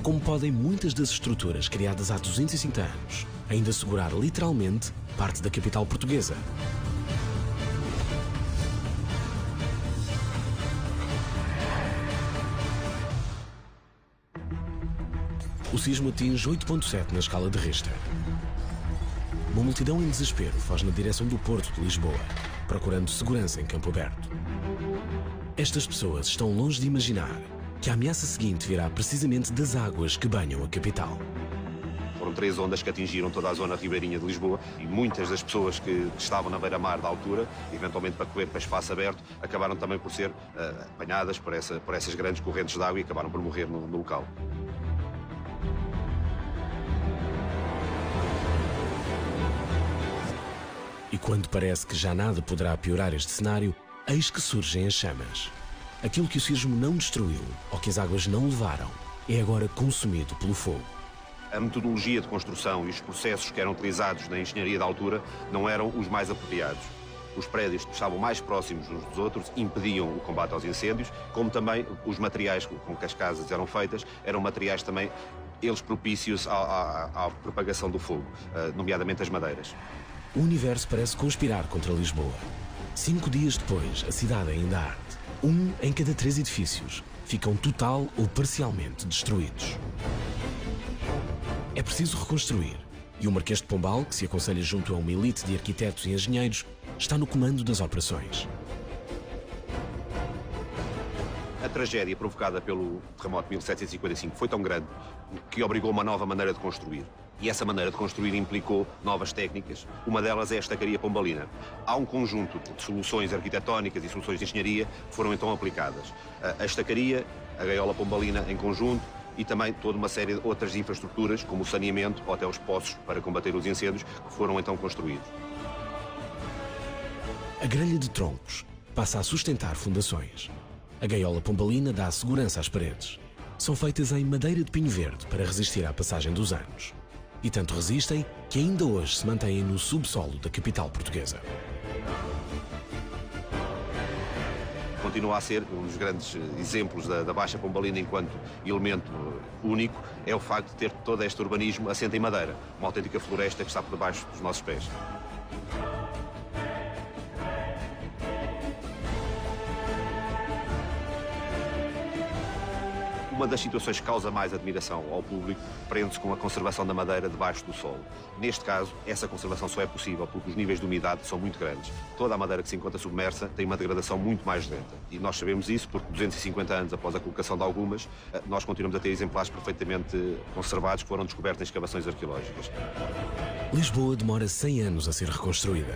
Como podem muitas das estruturas criadas há 250 anos ainda segurar literalmente parte da capital portuguesa? O sismo atinge 8,7 na escala de Richter. Uma multidão em desespero foge na direção do Porto de Lisboa, procurando segurança em campo aberto. Estas pessoas estão longe de imaginar que a ameaça seguinte virá precisamente das águas que banham a capital. Foram 3 ondas que atingiram toda a zona ribeirinha de Lisboa e muitas das pessoas que estavam na beira-mar da altura, eventualmente para correr para espaço aberto, acabaram também por ser apanhadas por essas grandes correntes de água e acabaram por morrer no local. E quando parece que já nada poderá piorar este cenário, eis que surgem as chamas. Aquilo que o sismo não destruiu, ou que as águas não levaram, é agora consumido pelo fogo. A metodologia de construção e os processos que eram utilizados na engenharia da altura não eram os mais apropriados. Os prédios que estavam mais próximos uns dos outros impediam o combate aos incêndios, como também os materiais com que as casas eram feitas eram materiais também, eles propícios à propagação do fogo, nomeadamente as madeiras. O universo parece conspirar contra Lisboa. 5 dias depois, a cidade ainda arde. 1 em cada 3 edifícios ficam total ou parcialmente destruídos. É preciso reconstruir. E o Marquês de Pombal, que se aconselha junto a uma elite de arquitetos e engenheiros, está no comando das operações. A tragédia provocada pelo terremoto de 1755 foi tão grande que obrigou uma nova maneira de construir. E essa maneira de construir implicou novas técnicas. Uma delas é a estacaria pombalina. Há um conjunto de soluções arquitetónicas e soluções de engenharia que foram então aplicadas. A estacaria, a gaiola pombalina em conjunto e também toda uma série de outras infraestruturas, como o saneamento ou até os poços para combater os incêndios, que foram então construídos. A grelha de troncos passa a sustentar fundações. A gaiola pombalina dá segurança às paredes. São feitas em madeira de pinho verde para resistir à passagem dos anos. E tanto resistem que ainda hoje se mantêm no subsolo da capital portuguesa. Continua a ser um dos grandes exemplos da Baixa Pombalina enquanto elemento único, é o facto de ter todo este urbanismo assente em madeira, uma autêntica floresta que está por debaixo dos nossos pés. Uma das situações que causa mais admiração ao público prende-se com a conservação da madeira debaixo do solo. Neste caso, essa conservação só é possível porque os níveis de umidade são muito grandes. Toda a madeira que se encontra submersa tem uma degradação muito mais lenta. E nós sabemos isso porque 250 anos após a colocação de algumas, nós continuamos a ter exemplares perfeitamente conservados que foram descobertos em escavações arqueológicas. Lisboa demora 100 anos a ser reconstruída.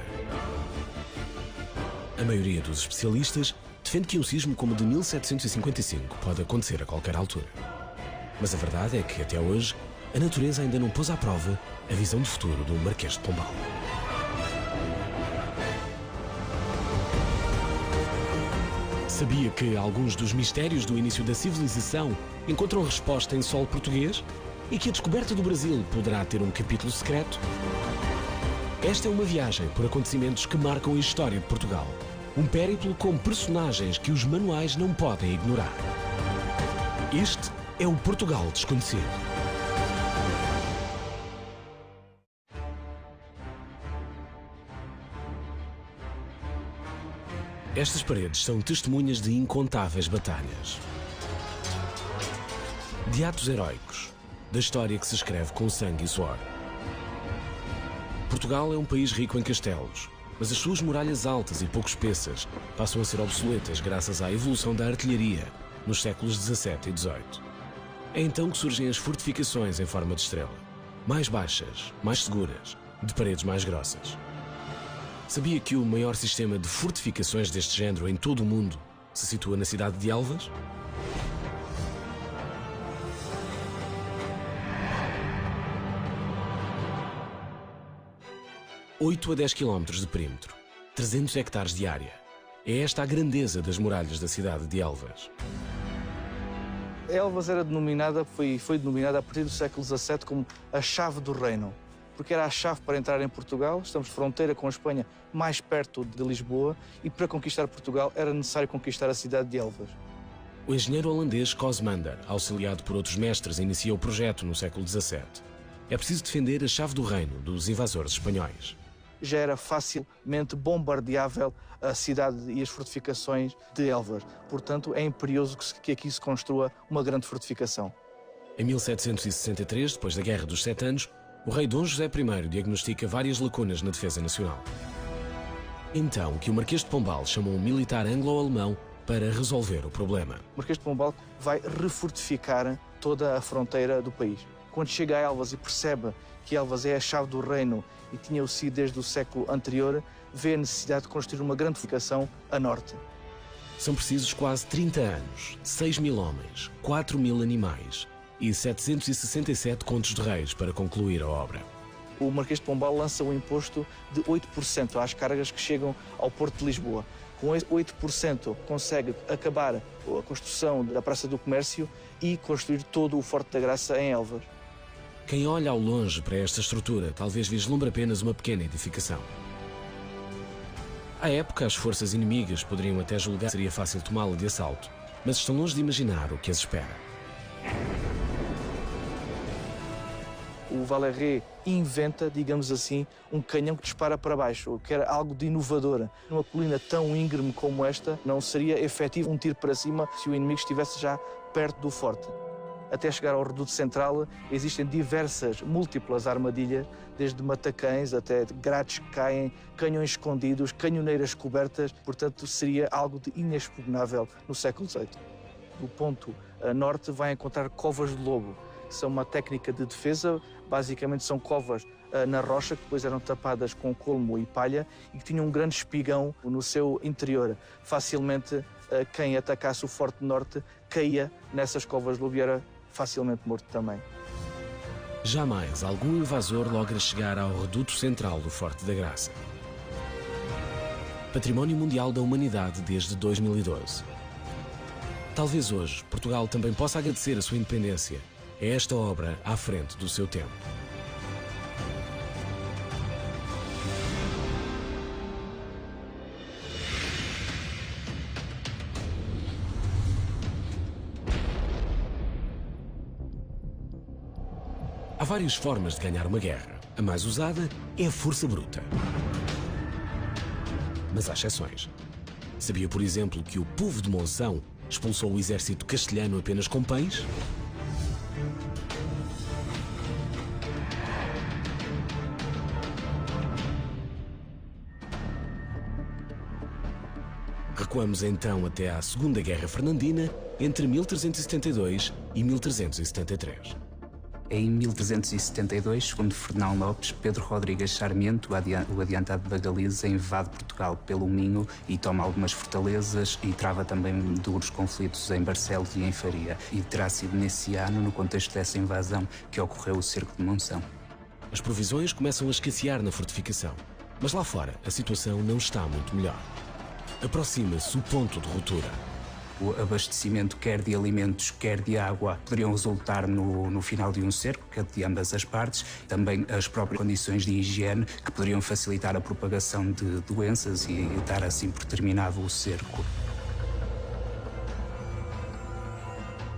A maioria dos especialistas defende que um sismo como o de 1755 pode acontecer a qualquer altura. Mas a verdade é que, até hoje, a natureza ainda não pôs à prova a visão de futuro do Marquês de Pombal. Sabia que alguns dos mistérios do início da civilização encontram resposta em solo português? E que a descoberta do Brasil poderá ter um capítulo secreto? Esta é uma viagem por acontecimentos que marcam a história de Portugal. Um périplo com personagens que os manuais não podem ignorar. Este é o Portugal Desconhecido. Estas paredes são testemunhas de incontáveis batalhas. De atos heróicos, da história que se escreve com sangue e suor. Portugal é um país rico em castelos, mas as suas muralhas altas e pouco espessas passam a ser obsoletas graças à evolução da artilharia nos séculos XVII e XVIII. É então que surgem as fortificações em forma de estrela, mais baixas, mais seguras, de paredes mais grossas. Sabia que o maior sistema de fortificações deste género em todo o mundo se situa na cidade de Elvas? (8 a 10 km de perímetro, 300 hectares de área. É esta a grandeza das muralhas da cidade de Elvas. Elvas era denominada, foi denominada a partir do século XVII como a chave do reino, porque era a chave para entrar em Portugal. Estamos fronteira com a Espanha, mais perto de Lisboa, e para conquistar Portugal era necessário conquistar a cidade de Elvas. O engenheiro holandês Cosmander, auxiliado por outros mestres, inicia o projeto no século XVII. É preciso defender a chave do reino dos invasores espanhóis. Já era facilmente bombardeável a cidade e as fortificações de Elvas. Portanto, é imperioso que aqui se construa uma grande fortificação. Em 1763, depois da Guerra dos Sete Anos, o rei Dom José I diagnostica várias lacunas na defesa nacional. Então que o Marquês de Pombal chamou um militar anglo-alemão para resolver o problema. O Marquês de Pombal vai refortificar toda a fronteira do país. Quando chega a Elvas e percebe que Elvas é a chave do reino e tinha-o sido desde o século anterior, vê a necessidade de construir uma grande fortificação a norte. São precisos quase 30 anos, 6.000 homens, 4.000 animais e 767 contos de reis para concluir a obra. O Marquês de Pombal lança um imposto de 8% às cargas que chegam ao Porto de Lisboa. Com esse 8% consegue acabar a construção da Praça do Comércio e construir todo o Forte da Graça em Elvas. Quem olha ao longe para esta estrutura talvez vislumbre apenas uma pequena edificação. À época, as forças inimigas poderiam até julgar que seria fácil tomá-la de assalto, mas estão longe de imaginar o que as espera. O Valerré inventa, digamos assim, um canhão que dispara para baixo, que era algo de inovador. Numa colina tão íngreme como esta, não seria efetivo um tiro para cima se o inimigo estivesse já perto do forte. Até chegar ao reduto central, existem múltiplas armadilhas, desde matacães até grades que caem, canhões escondidos, canhoneiras cobertas. Portanto, seria algo de inexpugnável no século XVIII. Do ponto a norte vai encontrar covas de lobo. São uma técnica de defesa, basicamente são covas na rocha, que depois eram tapadas com colmo e palha e que tinham um grande espigão no seu interior. Facilmente, quem atacasse o Forte Norte caía nessas covas de lobo e era facilmente morto também. Jamais algum invasor logra chegar ao reduto central do Forte da Graça. Património Mundial da Humanidade desde 2012. Talvez hoje Portugal também possa agradecer a sua independência. É esta obra à frente do seu tempo. Há várias formas de ganhar uma guerra. A mais usada é a força bruta. Mas há exceções. Sabia, por exemplo, que o povo de Monção expulsou o exército castelhano apenas com pães? Recuamos então até à Segunda Guerra Fernandina, entre 1372 e 1373. Em 1372, segundo Fernão Lopes, Pedro Rodrigues Sarmiento, o adiantado da Galiza, invade Portugal pelo Minho e toma algumas fortalezas e trava também duros conflitos em Barcelos e em Faria. E terá sido nesse ano, no contexto dessa invasão, que ocorreu o cerco de Monção. As provisões começam a escassear na fortificação, mas lá fora a situação não está muito melhor. Aproxima-se o ponto de ruptura. O abastecimento, quer de alimentos, quer de água, poderiam resultar no final de um cerco, que é de ambas as partes. Também as próprias condições de higiene, que poderiam facilitar a propagação de doenças e dar assim por terminado o cerco.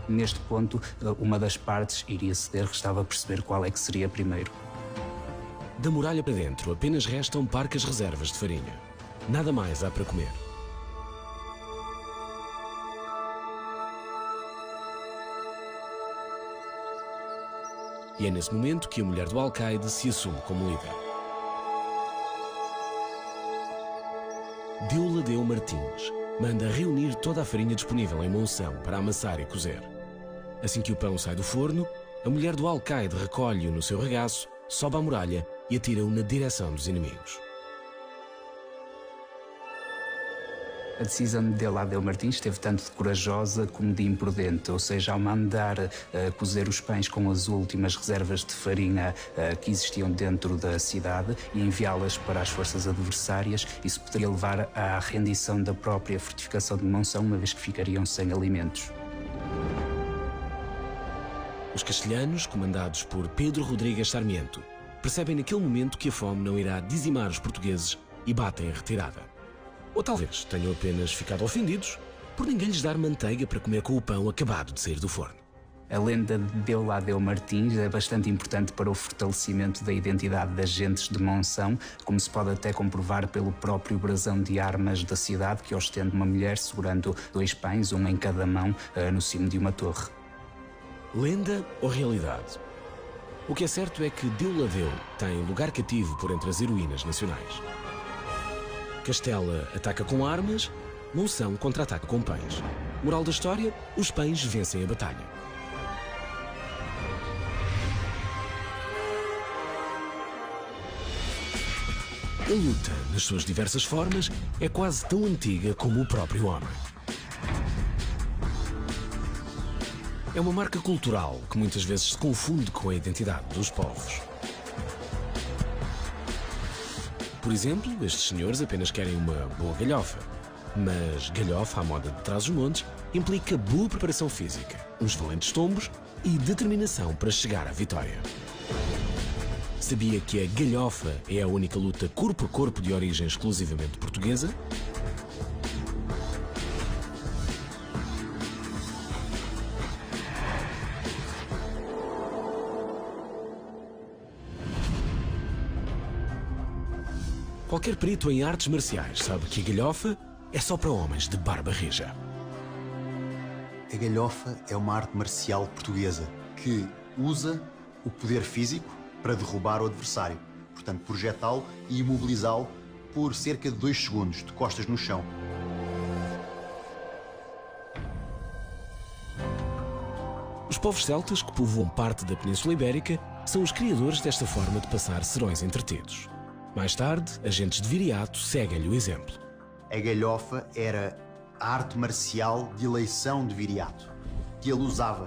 Neste ponto, uma das partes iria ceder, restava perceber qual é que seria primeiro. Da muralha para dentro apenas restam parcas reservas de farinha. Nada mais há para comer. E é nesse momento que a mulher do alcaide se assume como líder. Deoladeu Martins manda reunir toda a farinha disponível em Monção para amassar e cozer. Assim que o pão sai do forno, a mulher do alcaide recolhe-o no seu regaço, sobe à muralha e atira-o na direção dos inimigos. A decisão de Deoladeu Martins esteve tanto de corajosa como de imprudente, ou seja, ao mandar cozer os pães com as últimas reservas de farinha que existiam dentro da cidade e enviá-las para as forças adversárias, isso poderia levar à rendição da própria fortificação de Monção, uma vez que ficariam sem alimentos. Os castelhanos, comandados por Pedro Rodrigues Sarmiento, percebem naquele momento que a fome não irá dizimar os portugueses e batem a retirada. Ou talvez tenham apenas ficado ofendidos por ninguém lhes dar manteiga para comer com o pão acabado de sair do forno. A lenda de Deoladeu Martins é bastante importante para o fortalecimento da identidade das gentes de Monção, como se pode até comprovar pelo próprio brasão de armas da cidade, que ostenta uma mulher segurando 2 pães, um em cada mão, no cimo de uma torre. Lenda ou realidade? O que é certo é que Deoladeu tem lugar cativo por entre as heroínas nacionais. Castela ataca com armas, Monção contra-ataca com pães. Moral da história, os pães vencem a batalha. A luta, nas suas diversas formas, é quase tão antiga como o próprio homem. É uma marca cultural que muitas vezes se confunde com a identidade dos povos. Por exemplo, estes senhores apenas querem uma boa galhofa. Mas galhofa à moda de Trás-os-Montes implica boa preparação física, uns valentes tombos e determinação para chegar à vitória. Sabia que a galhofa é a única luta corpo a corpo de origem exclusivamente portuguesa? Qualquer perito em artes marciais sabe que a galhofa é só para homens de barba rija. A galhofa é uma arte marcial portuguesa que usa o poder físico para derrubar o adversário. Portanto, projetá-lo e imobilizá-lo por cerca de 2 segundos, de costas no chão. Os povos celtas que povoam parte da Península Ibérica são os criadores desta forma de passar serões entretidos. Mais tarde, agentes de Viriato seguem-lhe o exemplo. A galhofa era a arte marcial de eleição de Viriato, que ele usava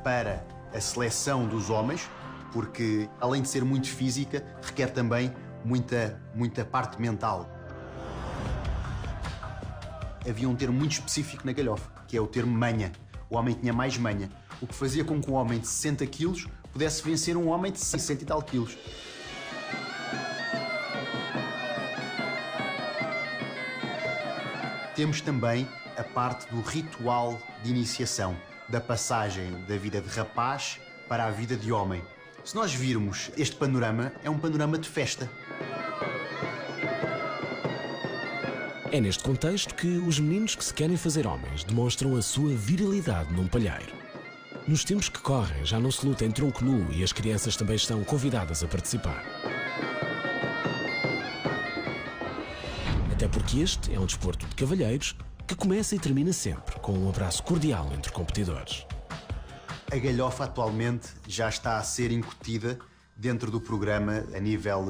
para a seleção dos homens, porque, além de ser muito física, requer também muita parte mental. Havia um termo muito específico na galhofa, que é o termo manha. O homem tinha mais manha, o que fazia com que um homem de 60 quilos pudesse vencer um homem de 60 e tal quilos. Temos também a parte do ritual de iniciação, da passagem da vida de rapaz para a vida de homem. Se nós virmos este panorama, é um panorama de festa. É neste contexto que os meninos que se querem fazer homens demonstram a sua virilidade num palheiro. Nos tempos que correm, já não se luta em tronco nu e as crianças também estão convidadas a participar. Até porque este é um desporto de cavalheiros que começa e termina sempre com um abraço cordial entre competidores. A galhofa atualmente já está a ser incutida dentro do programa a nível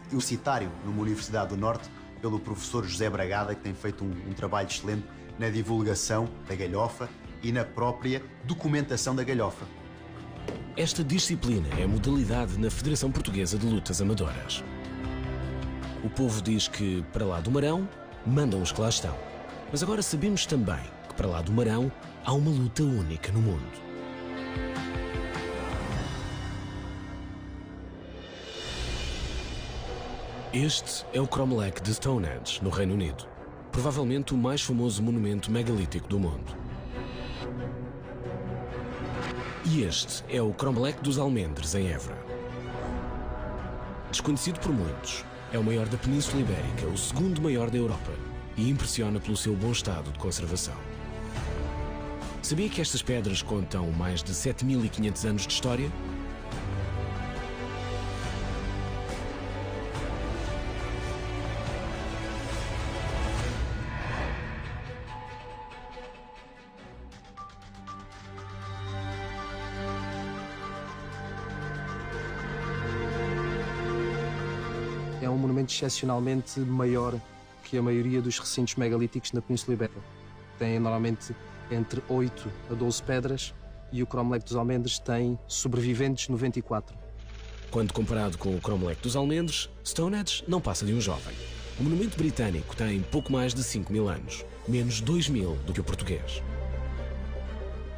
universitário numa Universidade do Norte pelo professor José Bragada, que tem feito um trabalho excelente na divulgação da galhofa e na própria documentação da galhofa. Esta disciplina é a modalidade na Federação Portuguesa de Lutas Amadoras. O povo diz que, para lá do Marão, mandam os que lá estão. Mas agora sabemos também que, para lá do Marão, há uma luta única no mundo. Este é o Cromlech de Stonehenge, no Reino Unido. Provavelmente o mais famoso monumento megalítico do mundo. E este é o Cromlech dos Almendres, em Évora. Desconhecido por muitos, é o maior da Península Ibérica, o segundo maior da Europa, e impressiona pelo seu bom estado de conservação. Sabia que estas pedras contam mais de 7.500 anos de história? É um monumento excepcionalmente maior que a maioria dos recintos megalíticos na Península Ibérica. Têm normalmente entre 8 a 12 pedras e o Cromlech dos Almendres tem sobreviventes 94. Quando comparado com o Cromlech dos Almendres, Stonehenge não passa de um jovem. O monumento britânico tem pouco mais de 5.000 anos, menos 2.000 do que o português.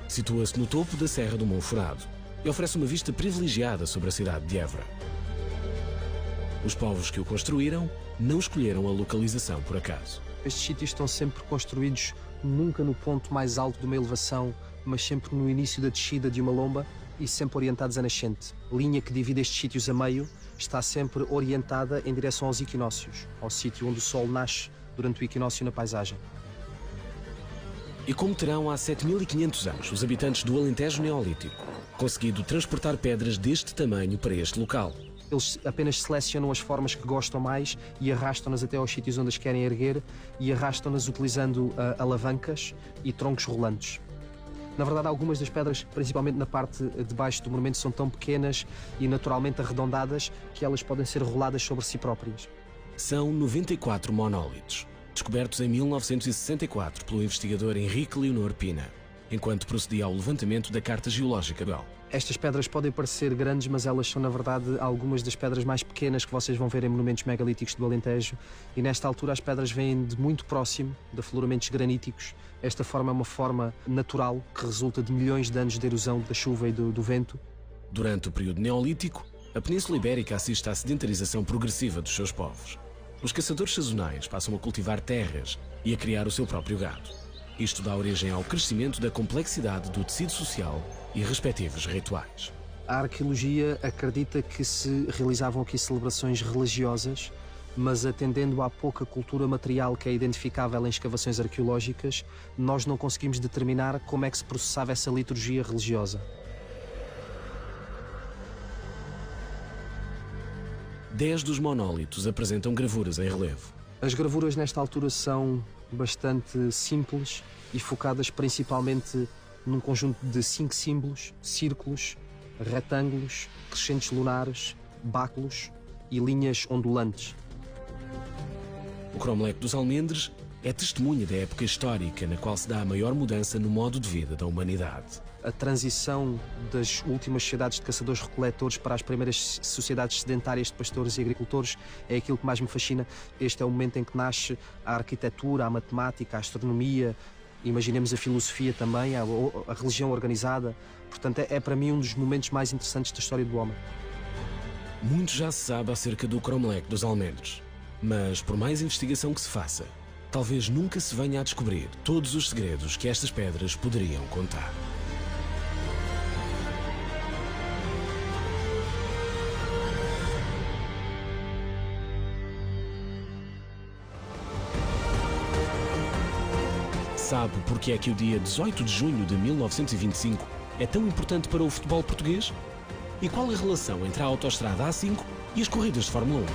Situa-se no topo da Serra do Monforado e oferece uma vista privilegiada sobre a cidade de Évora. Os povos que o construíram não escolheram a localização por acaso. Estes sítios estão sempre construídos nunca no ponto mais alto de uma elevação, mas sempre no início da descida de uma lomba e sempre orientados a nascente. A linha que divide estes sítios a meio está sempre orientada em direção aos equinócios, ao sítio onde o sol nasce durante o equinócio na paisagem. E como terão há 7.500 anos os habitantes do Alentejo Neolítico conseguido transportar pedras deste tamanho para este local? Eles apenas selecionam as formas que gostam mais e arrastam-nas até aos sítios onde as querem erguer e arrastam-nas utilizando alavancas e troncos rolantes. Na verdade, algumas das pedras, principalmente na parte de baixo do monumento, são tão pequenas e naturalmente arredondadas que elas podem ser roladas sobre si próprias. São 94 monólitos, descobertos em 1964 pelo investigador Henrique Leonor Pina, enquanto procedia ao levantamento da Carta Geológica do Gal. Estas pedras podem parecer grandes, mas elas são, na verdade, algumas das pedras mais pequenas que vocês vão ver em monumentos megalíticos do Alentejo. E nesta altura as pedras vêm de muito próximo, de afloramentos graníticos. Esta forma é uma forma natural que resulta de milhões de anos de erosão da chuva e do vento. Durante o período Neolítico, a Península Ibérica assiste à sedentarização progressiva dos seus povos. Os caçadores sazonais passam a cultivar terras e a criar o seu próprio gado. Isto dá origem ao crescimento da complexidade do tecido social e respectivos rituais. A arqueologia acredita que se realizavam aqui celebrações religiosas, mas atendendo à pouca cultura material que é identificável em escavações arqueológicas, nós não conseguimos determinar como é que se processava essa liturgia religiosa. 10 dos monólitos apresentam gravuras em relevo. As gravuras nesta altura são bastante simples e focadas principalmente num conjunto de 5 símbolos, círculos, retângulos, crescentes lunares, báculos e linhas ondulantes. O Cromlech dos Almendres é testemunha da época histórica na qual se dá a maior mudança no modo de vida da humanidade. A transição das últimas sociedades de caçadores-recoletores para as primeiras sociedades sedentárias de pastores e agricultores é aquilo que mais me fascina. Este é o momento em que nasce a arquitetura, a matemática, a astronomia, imaginemos a filosofia também, a religião organizada. Portanto, é para mim um dos momentos mais interessantes da história do homem. Muito já se sabe acerca do Cromlech dos Almendres, mas por mais investigação que se faça, talvez nunca se venha a descobrir todos os segredos que estas pedras poderiam contar. Sabe porque é que o dia 18 de junho de 1925 é tão importante para o futebol português? E qual a relação entre a autoestrada A5 e as corridas de Fórmula 1?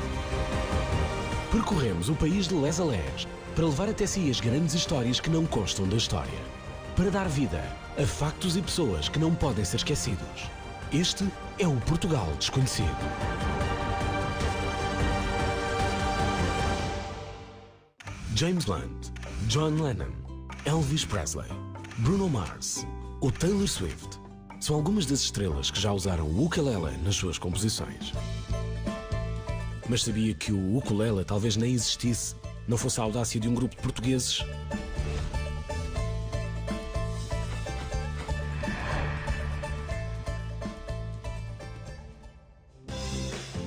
Percorremos o país de les a les para levar até si as grandes histórias que não constam da história. Para dar vida a factos e pessoas que não podem ser esquecidos. Este é o Portugal Desconhecido. James Blunt, John Lennon, Elvis Presley, Bruno Mars ou Taylor Swift são algumas das estrelas que já usaram o ukulele nas suas composições. Mas sabia que o ukulele talvez nem existisse, não fosse a audácia de um grupo de portugueses? –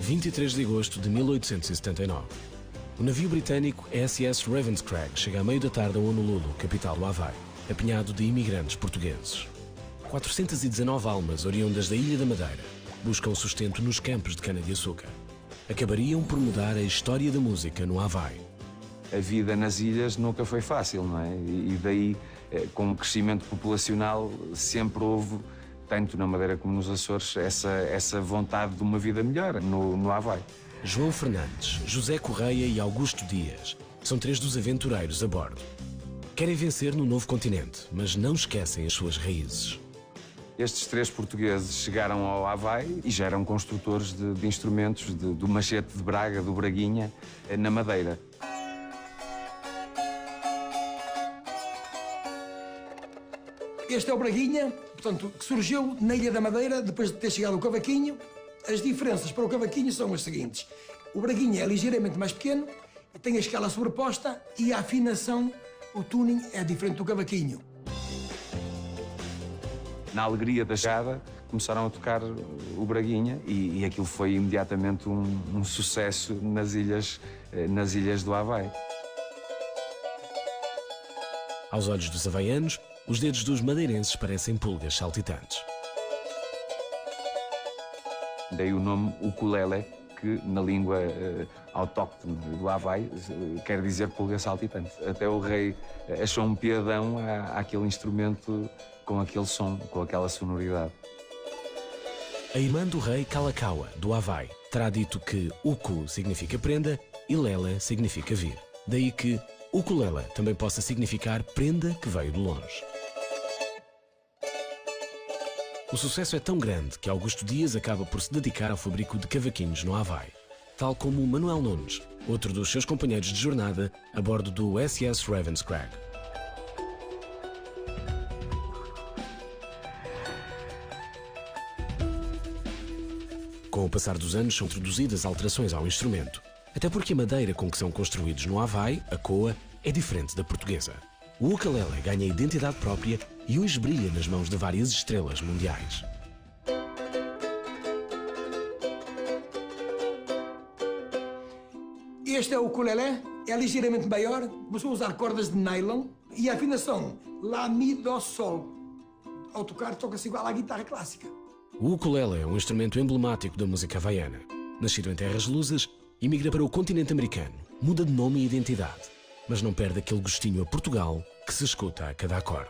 23 de agosto de 1879. O navio britânico SS Ravenscraig chega à meio da tarde a Honolulu, capital do Havaí, apinhado de imigrantes portugueses. 419 almas oriundas da Ilha da Madeira buscam sustento nos campos de cana-de-açúcar. Acabariam por mudar a história da música no Havaí. A vida nas ilhas nunca foi fácil, não é? E daí, com o crescimento populacional, sempre houve, tanto na Madeira como nos Açores, essa vontade de uma vida melhor no Havaí. João Fernandes, José Correia e Augusto Dias são 3 dos aventureiros a bordo. Querem vencer no novo continente, mas não esquecem as suas raízes. Estes 3 portugueses chegaram ao Havaí e já eram construtores de instrumentos do machete de Braga, do Braguinha, na Madeira. Este é o Braguinha, portanto, que surgiu na Ilha da Madeira, depois de ter chegado o cavaquinho. As diferenças para o cavaquinho são as seguintes. O Braguinha é ligeiramente mais pequeno, tem a escala sobreposta e a afinação, o tuning, é diferente do cavaquinho. Na alegria da chegada, começaram a tocar o Braguinha e aquilo foi imediatamente um sucesso nas ilhas do Havaí. Aos olhos dos havaianos, os dedos dos madeirenses parecem pulgas saltitantes. Daí o nome ukulele, que na língua autóctone do Havaí quer dizer pulga saltitante. Até o rei achou um piadão àquele instrumento com aquele som, com aquela sonoridade. A irmã do rei Kalakaua, do Havaí, terá dito que uku significa prenda e lela significa vir. Daí que ukulele também possa significar prenda que veio de longe. O sucesso é tão grande que Augusto Dias acaba por se dedicar ao fabrico de cavaquinhos no Havaí, tal como Manuel Nunes, outro dos seus companheiros de jornada a bordo do SS Ravenscrag. Com o passar dos anos são introduzidas alterações ao instrumento, até porque a madeira com que são construídos no Havaí, a coa, é diferente da portuguesa. O ukulele ganha identidade própria e hoje brilha nas mãos de várias estrelas mundiais. Este é o ukulele, é ligeiramente maior, começou a usar cordas de nylon e a afinação Lá, Mi, Dó, Sol. Ao tocar, toca-se igual à guitarra clássica. O ukulele é um instrumento emblemático da música havaiana. Nascido em terras lusas, imigra para o continente americano, muda de nome e identidade, mas não perde aquele gostinho a Portugal que se escuta a cada acorde.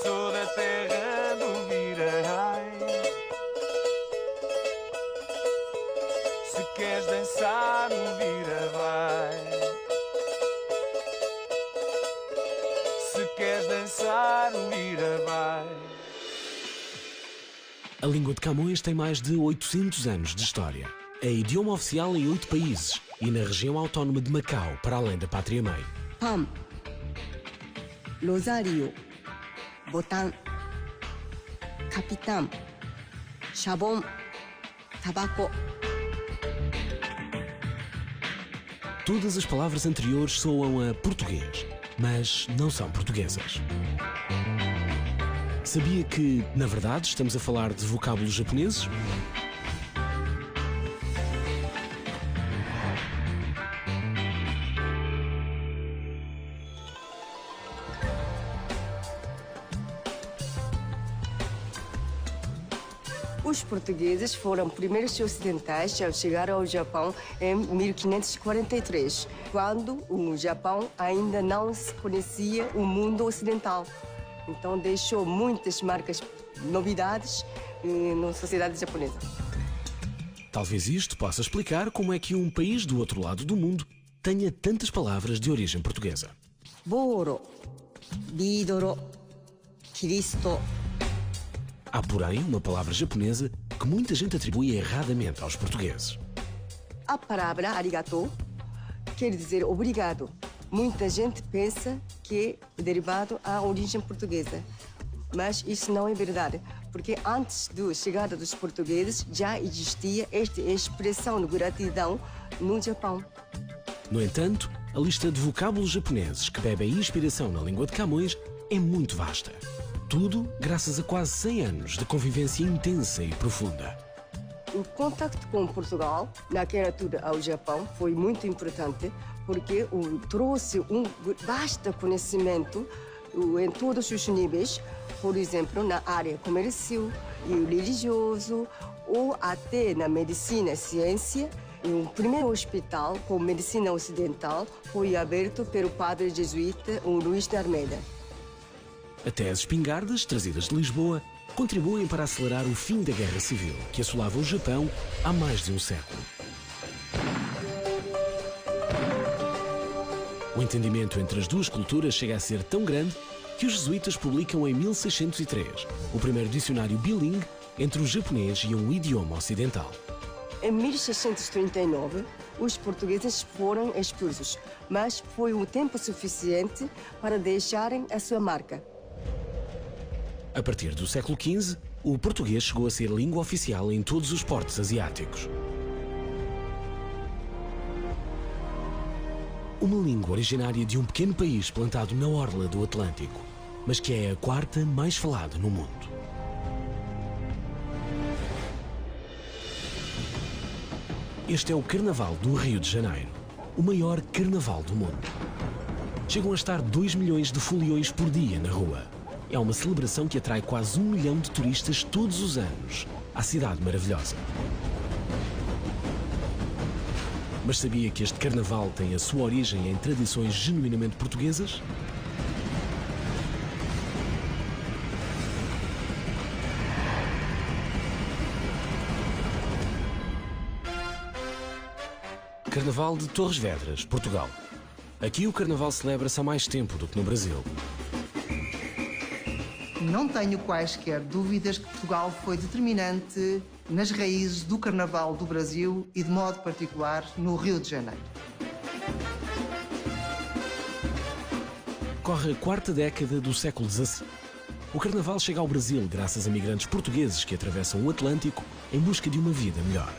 Sou da terra do Virarai. Se queres dançar o vira vai. Se queres dançar o vira vai. A língua de Camões tem mais de 800 anos de história. É idioma oficial em 8 países e na região autónoma de Macau, para além da pátria-mãe. Pam, Rosário, Botão, Capitão, Chabón, Tabaco. Todas as palavras anteriores soam a português, mas não são portuguesas. Sabia que, na verdade, estamos a falar de vocábulos japoneses? Os portugueses foram primeiros ocidentais a chegar ao Japão em 1543, quando o Japão ainda não se conhecia o mundo ocidental. Então deixou muitas marcas, novidades na sociedade japonesa. Talvez isto possa explicar como é que um país do outro lado do mundo tenha tantas palavras de origem portuguesa. Boro, Bidoro, Cristo. Há, porém, uma palavra japonesa que muita gente atribui erradamente aos portugueses. A palavra arigato quer dizer obrigado. Muita gente pensa que é derivado à origem portuguesa, mas isso não é verdade, porque antes da chegada dos portugueses já existia esta expressão de gratidão no Japão. No entanto, a lista de vocábulos japoneses que bebem inspiração na língua de Camões é muito vasta. Tudo graças a quase 100 anos de convivência intensa e profunda. O contacto com Portugal, naquela altura ao Japão, foi muito importante porque trouxe um vasto conhecimento em todos os níveis, por exemplo, na área comercial e religioso, ou até na medicina e ciência. O primeiro hospital com medicina ocidental foi aberto pelo padre jesuíta Luís de Almeida. Até as espingardas, trazidas de Lisboa, contribuem para acelerar o fim da Guerra Civil, que assolava o Japão há mais de um século. O entendimento entre as duas culturas chega a ser tão grande que os jesuítas publicam em 1603 o primeiro dicionário bilingue entre o japonês e um idioma ocidental. Em 1639, os portugueses foram expulsos, mas foi o tempo suficiente para deixarem a sua marca. A partir do século XV, o português chegou a ser língua oficial em todos os portos asiáticos. Uma língua originária de um pequeno país plantado na orla do Atlântico, mas que é a quarta mais falada no mundo. Este é o Carnaval do Rio de Janeiro, o maior carnaval do mundo. Chegam a estar 2 milhões de foliões por dia na rua. É uma celebração que atrai quase 1 milhão de turistas todos os anos à cidade maravilhosa. Mas sabia que este carnaval tem a sua origem em tradições genuinamente portuguesas? Carnaval de Torres Vedras, Portugal. Aqui o carnaval celebra-se há mais tempo do que no Brasil. Não tenho quaisquer dúvidas que Portugal foi determinante nas raízes do Carnaval do Brasil e, de modo particular, no Rio de Janeiro. Corre a quarta década do século XVI. O Carnaval chega ao Brasil graças a migrantes portugueses que atravessam o Atlântico em busca de uma vida melhor.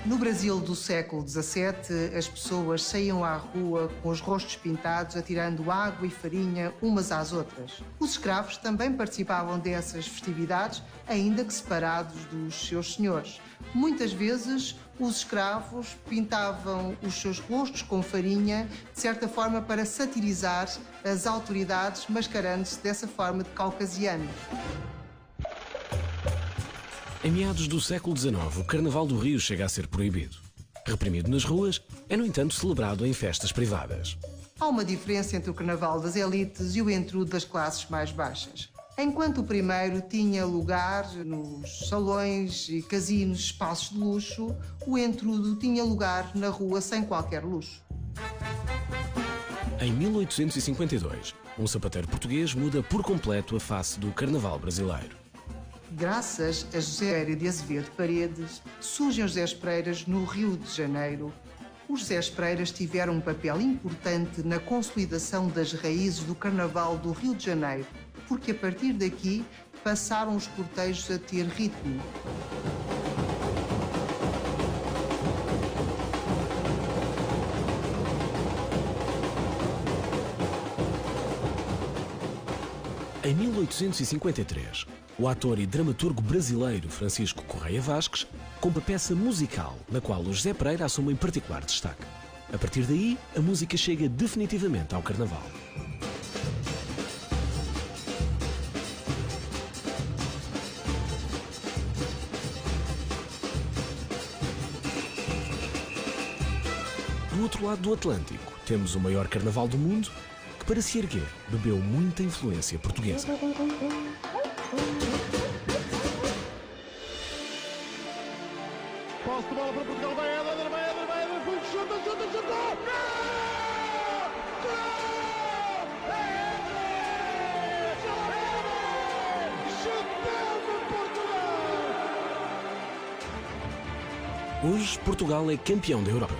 No Brasil do século XVII, as pessoas saíam à rua com os rostos pintados, atirando água e farinha umas às outras. Os escravos também participavam dessas festividades, ainda que separados dos seus senhores. Muitas vezes, os escravos pintavam os seus rostos com farinha, de certa forma para satirizar as autoridades, mascarando-se dessa forma de caucasianos. Em meados do século XIX, o Carnaval do Rio chega a ser proibido. Reprimido nas ruas, é, no entanto, celebrado em festas privadas. Há uma diferença entre o Carnaval das elites e o entrudo das classes mais baixas. Enquanto o primeiro tinha lugar nos salões e casinos, espaços de luxo, o entrudo tinha lugar na rua sem qualquer luxo. Em 1852, um sapateiro português muda por completo a face do Carnaval brasileiro. Graças a José Pereira de Azevedo Paredes, surgem os Zé Espreiras no Rio de Janeiro. Os Zé Espreiras tiveram um papel importante na consolidação das raízes do Carnaval do Rio de Janeiro, porque a partir daqui passaram os cortejos a ter ritmo. Em 1853, o ator e dramaturgo brasileiro Francisco Correia Vasques compra peça musical na qual o José Pereira assume em particular destaque. A partir daí, a música chega definitivamente ao Carnaval. Do outro lado do Atlântico, temos o maior carnaval do mundo, que para se erguer bebeu muita influência portuguesa. Posse de bola para Portugal, vai Éder, chuta, chuta, chuta! Hoje, Portugal é campeão da Europa.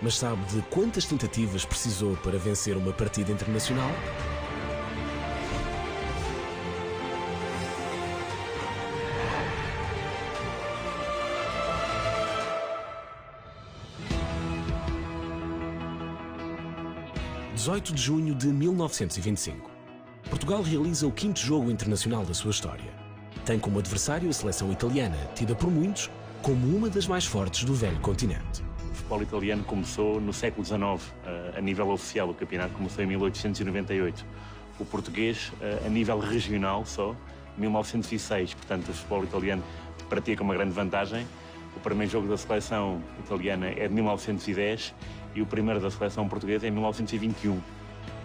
Mas sabe de quantas tentativas precisou para vencer uma partida internacional? – 18 de junho de 1925. Portugal realiza o 5º jogo internacional da sua história. Tem como adversário a seleção italiana, tida por muitos como uma das mais fortes do velho continente. O futebol italiano começou no século XIX, a nível oficial. O campeonato começou em 1898. O português, a nível regional só, 1906. Portanto, o futebol italiano pratica uma grande vantagem. O primeiro jogo da seleção italiana é de 1910 e o primeiro da seleção portuguesa é em 1921.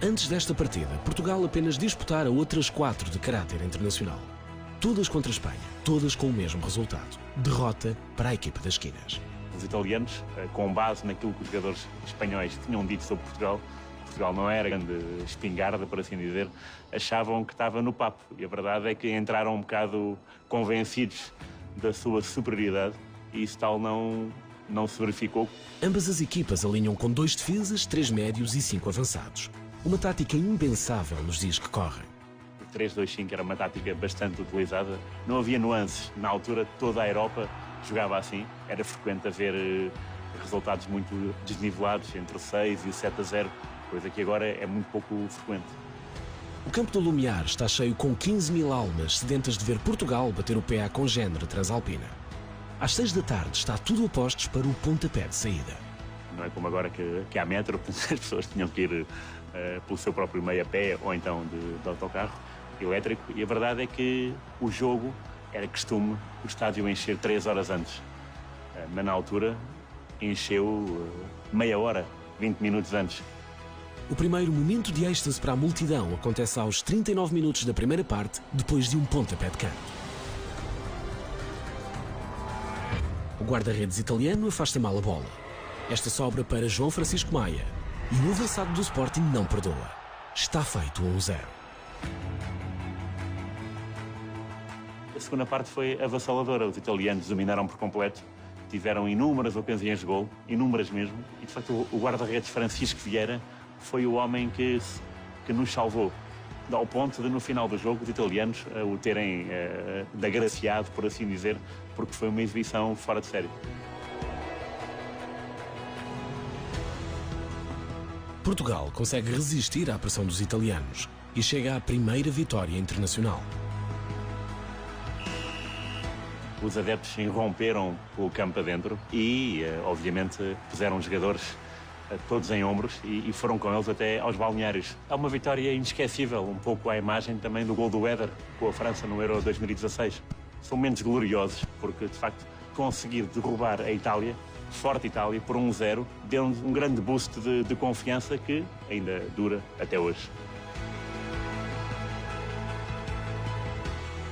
Antes desta partida, Portugal apenas disputara outras 4 de caráter internacional. Todas contra a Espanha, todas com o mesmo resultado: derrota para a equipa das esquinas. Os italianos, com base naquilo que os jogadores espanhóis tinham dito sobre Portugal, Portugal não era grande espingarda, por assim dizer, achavam que estava no papo. E a verdade é que entraram um bocado convencidos da sua superioridade e isso tal não não se verificou. Ambas as equipas alinham com 2 defesas, 3 médios e 5 avançados. Uma tática impensável nos dias que correm. O 3-2-5 era uma tática bastante utilizada. Não havia nuances. Na altura, toda a Europa jogava assim. Era frequente haver resultados muito desnivelados, entre o 6 e o 7-0, coisa que agora é muito pouco frequente. O campo do Lumiar está cheio com 15 mil almas sedentas de ver Portugal bater o pé à congénere transalpina. Às 6 da tarde está tudo a postos para o pontapé de saída. Não é como agora que há metro, as pessoas tinham que ir pelo seu próprio meio a pé ou então de autocarro elétrico. E a verdade é que o jogo era costume o estádio encher 3 horas antes. Mas na altura encheu meia hora, 20 minutos antes. O primeiro momento de êxtase para a multidão acontece aos 39 minutos da primeira parte, depois de um pontapé de canto. O guarda-redes italiano afasta mal a bola. Esta sobra para João Francisco Maia. E o avançado do Sporting não perdoa. Está feito 1-0. A segunda parte foi avassaladora. Os italianos dominaram por completo. Tiveram inúmeras ocasiões de gol, inúmeras mesmo. E, de facto, o guarda-redes Francisco Vieira foi o homem que nos salvou. Ao ponto de, no final do jogo, os italianos o terem de agraciado, por assim dizer, porque foi uma exibição fora de série. Portugal consegue resistir à pressão dos italianos e chega à primeira vitória internacional. Os adeptos irromperam o campo adentro e, obviamente, puseram os jogadores todos em ombros e foram com eles até aos balneários. É uma vitória inesquecível, um pouco à imagem também do gol do Éder com a França no Euro 2016. São momentos gloriosos, porque, de facto, conseguir derrubar a Itália, forte Itália, por 1-0, deu-nos um grande boost de confiança que ainda dura até hoje.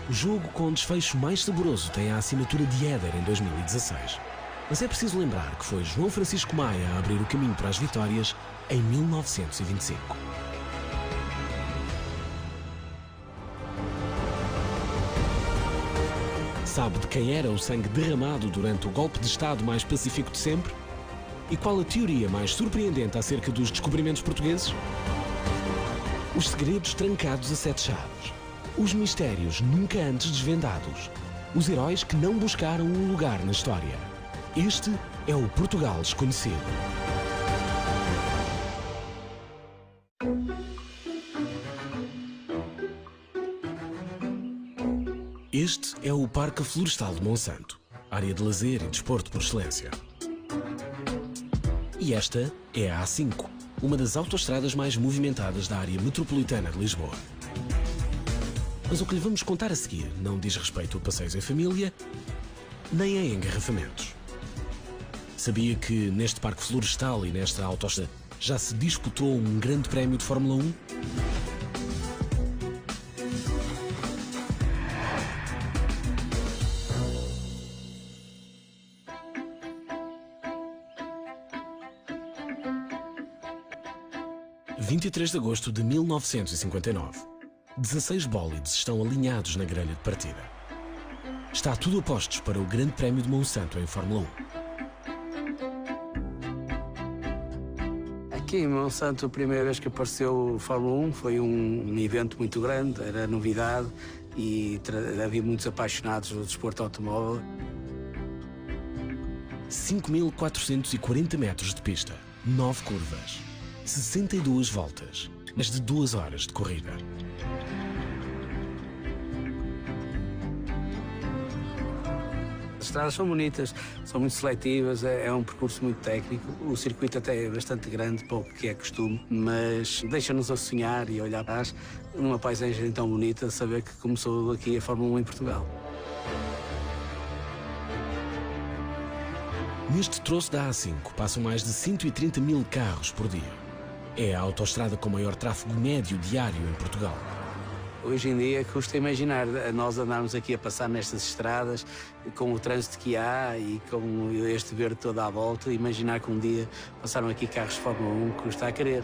O jogo com desfecho mais saboroso tem a assinatura de Éder em 2016. Mas é preciso lembrar que foi João Francisco Maia a abrir o caminho para as vitórias em 1925. Sabe de quem era o sangue derramado durante o golpe de Estado mais pacífico de sempre? E qual a teoria mais surpreendente acerca dos descobrimentos portugueses? Os segredos trancados a 7 chaves. Os mistérios nunca antes desvendados. Os heróis que não buscaram um lugar na história. Este é o Portugal desconhecido. Este é o Parque Florestal de Monsanto, área de lazer e desporto por excelência. E esta é a A5, uma das autoestradas mais movimentadas da área metropolitana de Lisboa. Mas o que lhe vamos contar a seguir não diz respeito a passeios em família, nem a engarrafamentos. Sabia que neste Parque Florestal e nesta autoestrada já se disputou um grande prémio de Fórmula 1? – 23 de agosto de 1959. 16 bólides estão alinhados na grelha de partida. Está tudo a postos para o Grande Prémio de Monsanto em Fórmula 1. Aqui em Monsanto, a primeira vez que apareceu o Fórmula 1 foi um evento muito grande, era novidade e havia muitos apaixonados do desporto automóvel. 5.440 metros de pista, 9 curvas, 62 voltas, mais de 2 horas de corrida. As estradas são bonitas, são muito seletivas, é um percurso muito técnico. O circuito até é bastante grande para o que é costume, mas deixa-nos a sonhar e a olhar para trás numa paisagem tão bonita, saber que começou aqui a Fórmula 1 em Portugal. Neste troço da A5 passam mais de 130 mil carros por dia. É a autoestrada com maior tráfego médio diário em Portugal. Hoje em dia custa imaginar nós andarmos aqui a passar nestas estradas com o trânsito que há e com este verde toda à volta. Imaginar que um dia passaram aqui carros de Fórmula 1 custa a querer.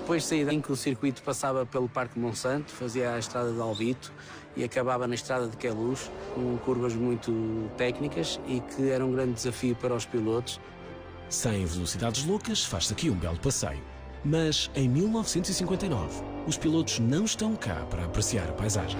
Depois de sair em que o circuito passava pelo Parque Monsanto, fazia a estrada de Alvito e acabava na estrada de Queluz, com curvas muito técnicas e que era um grande desafio para os pilotos. Sem velocidades loucas, faz-se aqui um belo passeio. Mas em 1959, os pilotos não estão cá para apreciar a paisagem.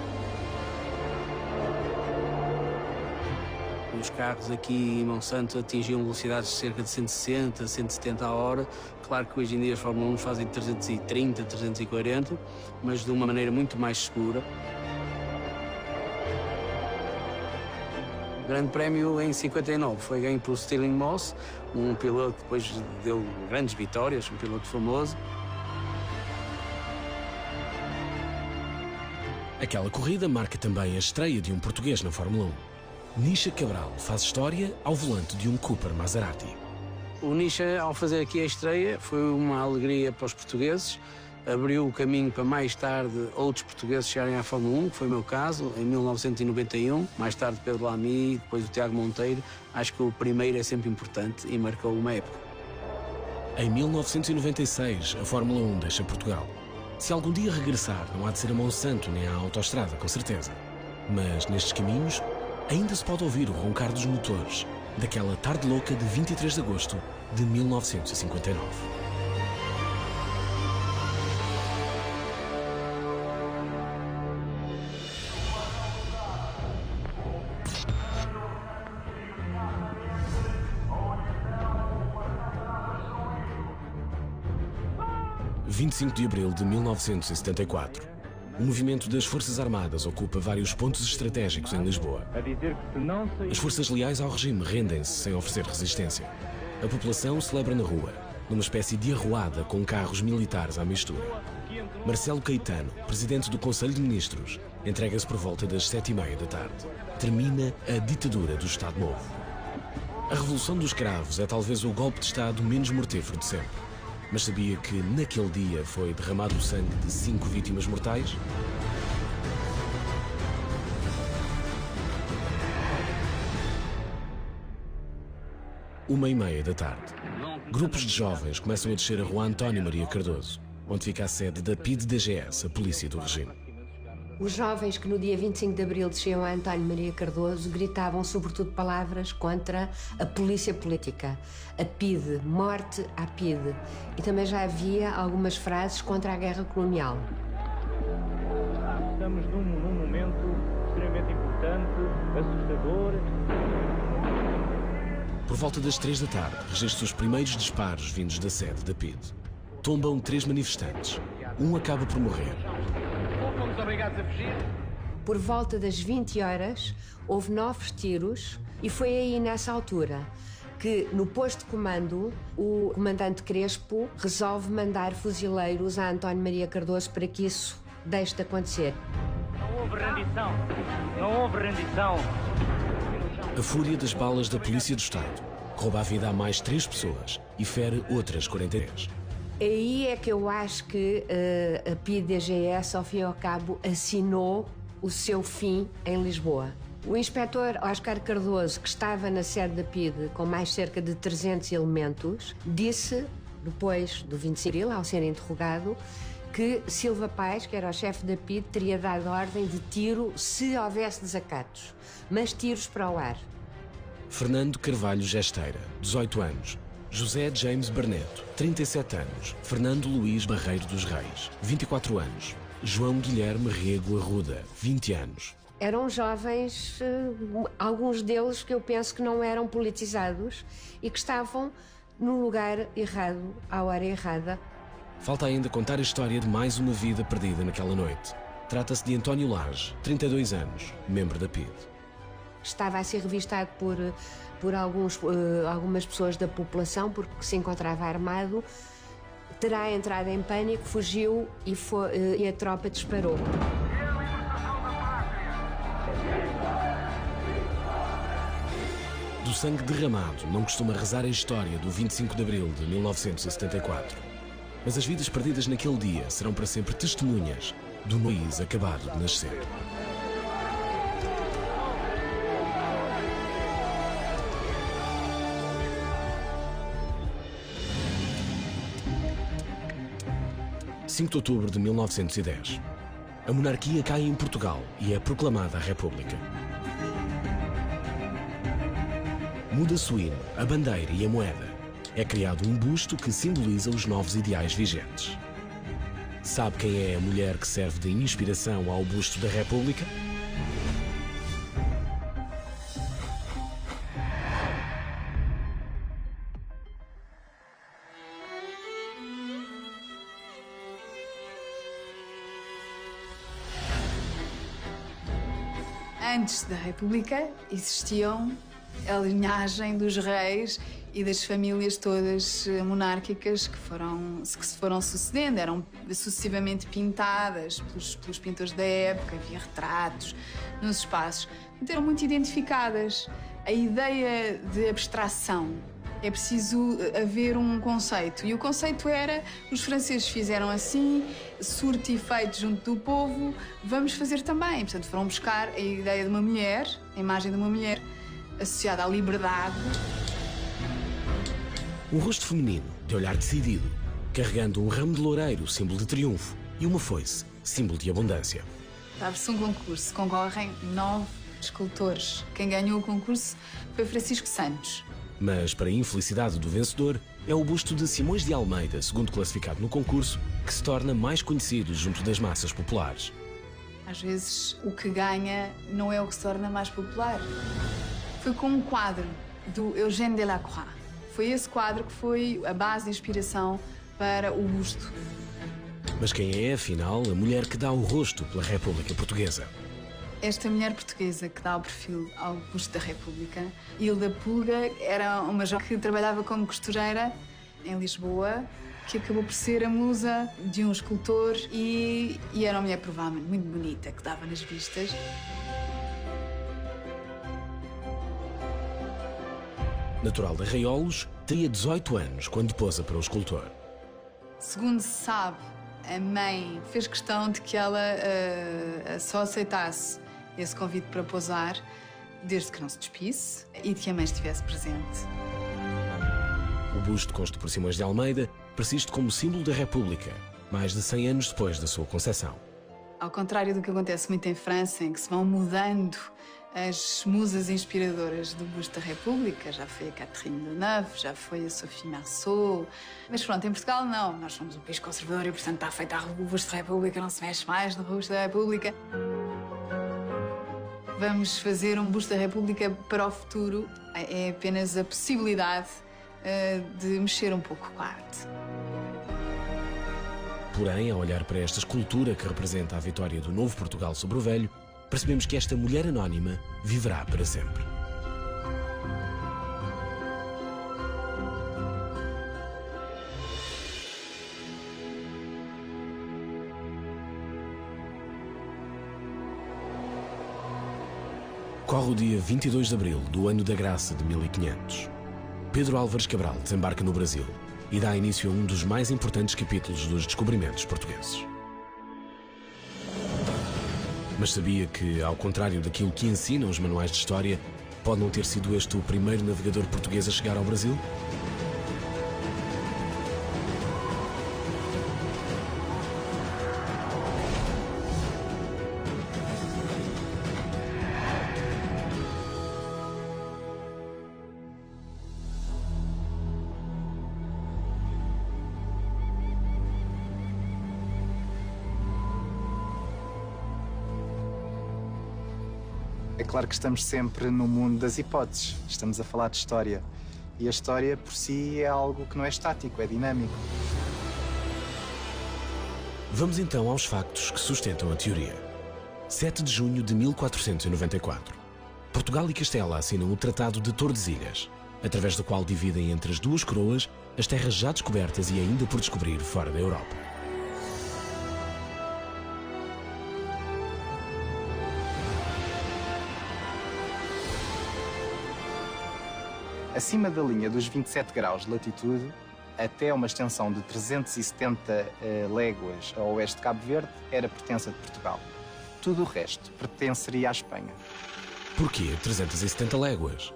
Os carros aqui em Monsanto atingiam velocidades de cerca de 160, 170 a hora. Claro que hoje em dia os Fórmula 1 fazem 330, 340, mas de uma maneira muito mais segura. O Grande Prémio em 59 foi ganho por Stirling Moss, um piloto que depois deu grandes vitórias, um piloto famoso. Aquela corrida marca também a estreia de um português na Fórmula 1. Nisha Cabral faz história ao volante de um Cooper Maserati. O Nisha, ao fazer aqui a estreia, foi uma alegria para os portugueses. Abriu o caminho para mais tarde outros portugueses chegarem à Fórmula 1, que foi o meu caso, em 1991. Mais tarde Pedro Lamy, depois o Tiago Monteiro. Acho que o primeiro é sempre importante e marcou uma época. Em 1996, a Fórmula 1 deixa Portugal. Se algum dia regressar, não há de ser a Monsanto nem à autoestrada, com certeza. Mas nestes caminhos, ainda se pode ouvir o roncar dos motores daquela tarde louca de 23 de agosto de 1959. – 25 de abril de 1974. O movimento das Forças Armadas ocupa vários pontos estratégicos em Lisboa. As forças leais ao regime rendem-se sem oferecer resistência. A população celebra na rua, numa espécie de arruada com carros militares à mistura. Marcelo Caetano, presidente do Conselho de Ministros, entrega-se por volta das 7h30 da tarde. Termina a ditadura do Estado Novo. A Revolução dos Cravos é talvez o golpe de Estado menos mortífero de sempre. Mas sabia que naquele dia foi derramado o sangue de 5 vítimas mortais? Uma e meia da tarde. Grupos de jovens começam a descer a rua António Maria Cardoso, onde fica a sede da PIDE-DGS, a polícia do regime. Os jovens que no dia 25 de abril desciam a António Maria Cardoso gritavam sobretudo palavras contra a polícia política, a PIDE, morte à PIDE. E também já havia algumas frases contra a guerra colonial. Estamos num momento extremamente importante, assustador. Por volta das 3 da tarde, registram os primeiros disparos vindos da sede da PIDE. Tombam 3 manifestantes. Um acaba por morrer. Fomos obrigados a fugir. Por volta das 20 horas, houve 9 tiros e foi aí, nessa altura, que no posto de comando, o comandante Crespo resolve mandar fuzileiros a António Maria Cardoso para que isso deixe de acontecer. Não houve rendição. Não houve rendição. A fúria das balas da Polícia do Estado rouba a vida a mais 3 pessoas e fere outras 43. Aí é que eu acho que a PIDE-DGS, ao fim e ao cabo, assinou o seu fim em Lisboa. O inspetor Oscar Cardoso, que estava na sede da PIDE com mais cerca de 300 elementos, disse, depois do 25 de abril, ao ser interrogado, que Silva Paes, que era o chefe da PIDE, teria dado ordem de tiro se houvesse desacatos, mas tiros para o ar. Fernando Carvalho Gesteira, 18 anos. José James Barneto, 37 anos. Fernando Luís Barreiro dos Reis, 24 anos. João Guilherme Rego Arruda, 20 anos. Eram jovens, alguns deles que eu penso que não eram politizados e que estavam no lugar errado, à hora errada. Falta ainda contar a história de mais uma vida perdida naquela noite. Trata-se de António Lage, 32 anos, membro da PIDE. Estava a ser revistado por algumas pessoas da população porque se encontrava armado. Terá entrado em pânico, fugiu e a tropa disparou. Do sangue derramado não costuma rezar a história do 25 de abril de 1974. Mas as vidas perdidas naquele dia serão para sempre testemunhas do país acabado de nascer. 5 de outubro de 1910. A monarquia cai em Portugal e é proclamada a República. Muda-se o hino, a bandeira e a moeda. É criado um busto que simboliza os novos ideais vigentes. Sabe quem é a mulher que serve de inspiração ao busto da República? Antes da República existiam a linhagem dos reis e das famílias todas monárquicas que se foram sucedendo. Eram sucessivamente pintadas pelos pintores da época, havia retratos nos espaços. Então, eram muito identificadas. A ideia de abstração, é preciso haver um conceito. E o conceito era, os franceses fizeram assim, surto e efeito junto do povo, vamos fazer também. Portanto, foram buscar a ideia de uma mulher, a imagem de uma mulher associada à liberdade. Um rosto feminino, de olhar decidido, carregando um ramo de loureiro, símbolo de triunfo, e uma foice, símbolo de abundância. Abre-se um concurso, concorrem 9 escultores. Quem ganhou o concurso foi Francisco Santos. Mas, para a infelicidade do vencedor, é o busto de Simões de Almeida, segundo classificado no concurso, que se torna mais conhecido junto das massas populares. Às vezes, o que ganha não é o que se torna mais popular. Foi com um quadro do Eugène Delacroix. Foi esse quadro que foi a base de inspiração para o busto. Mas quem é, afinal, a mulher que dá o rosto pela República Portuguesa? Esta mulher portuguesa que dá o perfil ao busto da República, Hilda Pulga, era uma jovem que trabalhava como costureira em Lisboa, que acabou por ser a musa de um escultor e era uma mulher provavelmente muito bonita, que dava nas vistas. Natural de Arraiolos, teria 18 anos quando posa para o escultor. Segundo se sabe, a mãe fez questão de que ela só aceitasse esse convite para posar, desde que não se despisse e de que a mãe estivesse presente. O busto, consto por Simões de Almeida, persiste como símbolo da República, mais de 100 anos depois da sua concepção. Ao contrário do que acontece muito em França, em que se vão mudando as musas inspiradoras do busto da República, já foi a Catherine Deneuve, já foi a Sophie Marceau, mas pronto, em Portugal não, nós somos um país conservador e portanto está feito o busto da República, não se mexe mais no busto da República. Vamos fazer um busto da República para o futuro, é apenas a possibilidade de mexer um pouco com a arte. Porém, ao olhar para esta escultura que representa a vitória do novo Portugal sobre o velho, percebemos que esta mulher anónima viverá para sempre. Corre o dia 22 de abril do ano da graça de 1500. Pedro Álvares Cabral desembarca no Brasil e dá início a um dos mais importantes capítulos dos descobrimentos portugueses. Mas sabia que, ao contrário daquilo que ensinam os manuais de história, pode não ter sido este o primeiro navegador português a chegar ao Brasil? É claro que estamos sempre no mundo das hipóteses. Estamos a falar de história. E a história, por si, é algo que não é estático, é dinâmico. Vamos então aos factos que sustentam a teoria. 7 de junho de 1494. Portugal e Castela assinam o Tratado de Tordesilhas, através do qual dividem entre as duas coroas as terras já descobertas e ainda por descobrir fora da Europa. Acima da linha dos 27 graus de latitude, até uma extensão de 370 léguas a oeste de Cabo Verde, era pertença de Portugal. Tudo o resto pertenceria à Espanha. Porquê 370 léguas?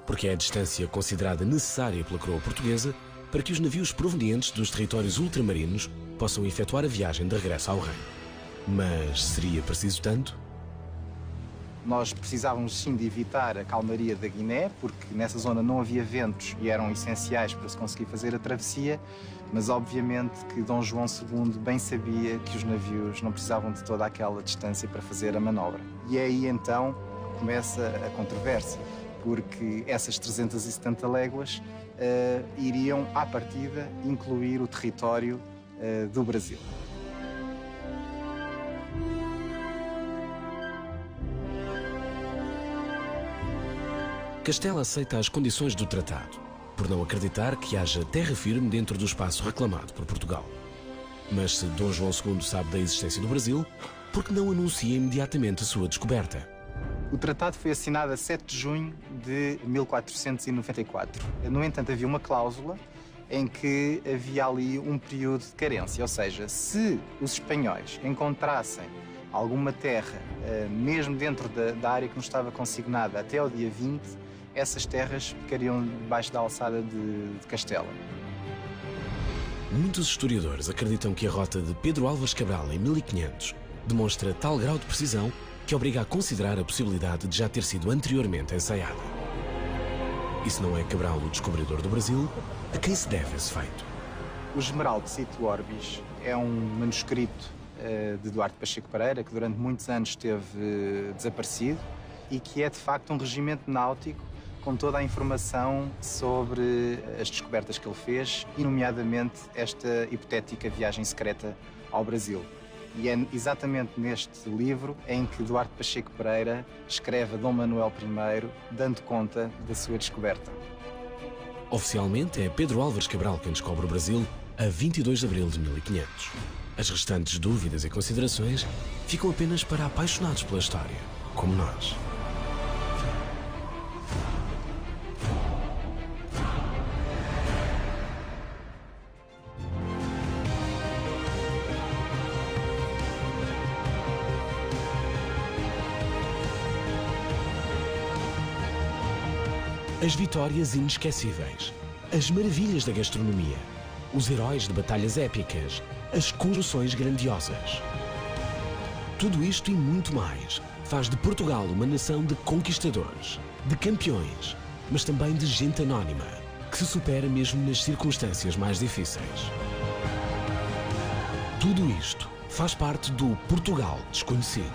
Porque é a distância considerada necessária pela coroa portuguesa para que os navios provenientes dos territórios ultramarinos possam efetuar a viagem de regresso ao reino. Mas seria preciso tanto? Nós precisávamos sim de evitar a calmaria da Guiné, porque nessa zona não havia ventos e eram essenciais para se conseguir fazer a travessia, mas obviamente que Dom João II bem sabia que os navios não precisavam de toda aquela distância para fazer a manobra. E é aí então que começa a controvérsia, porque essas 370 léguas iriam, à partida, incluir o território do Brasil. Castela aceita as condições do tratado, por não acreditar que haja terra firme dentro do espaço reclamado por Portugal. Mas se Dom João II sabe da existência do Brasil, por que não anuncia imediatamente a sua descoberta? O tratado foi assinado a 7 de junho de 1494. No entanto, havia uma cláusula em que havia ali um período de carência, ou seja, se os espanhóis encontrassem alguma terra, mesmo dentro da área que nos estava consignada até ao dia 20, essas terras ficariam debaixo da alçada de Castela. Muitos historiadores acreditam que a rota de Pedro Álvares Cabral em 1500 demonstra tal grau de precisão que obriga a considerar a possibilidade de já ter sido anteriormente ensaiada. E se não é Cabral o descobridor do Brasil, a quem se deve esse feito? O Esmeralda Situ Orbis é um manuscrito de Duarte Pacheco Pereira, que durante muitos anos esteve desaparecido e que é de facto um regimento náutico com toda a informação sobre as descobertas que ele fez e, nomeadamente, esta hipotética viagem secreta ao Brasil. E é exatamente neste livro em que Duarte Pacheco Pereira escreve a Dom Manuel I, dando conta da sua descoberta. Oficialmente é Pedro Álvares Cabral quem descobre o Brasil a 22 de abril de 1500. As restantes dúvidas e considerações ficam apenas para apaixonados pela história, como nós. As vitórias inesquecíveis, as maravilhas da gastronomia, os heróis de batalhas épicas, as construções grandiosas. Tudo isto e muito mais faz de Portugal uma nação de conquistadores, de campeões, mas também de gente anónima, que se supera mesmo nas circunstâncias mais difíceis. Tudo isto faz parte do Portugal desconhecido.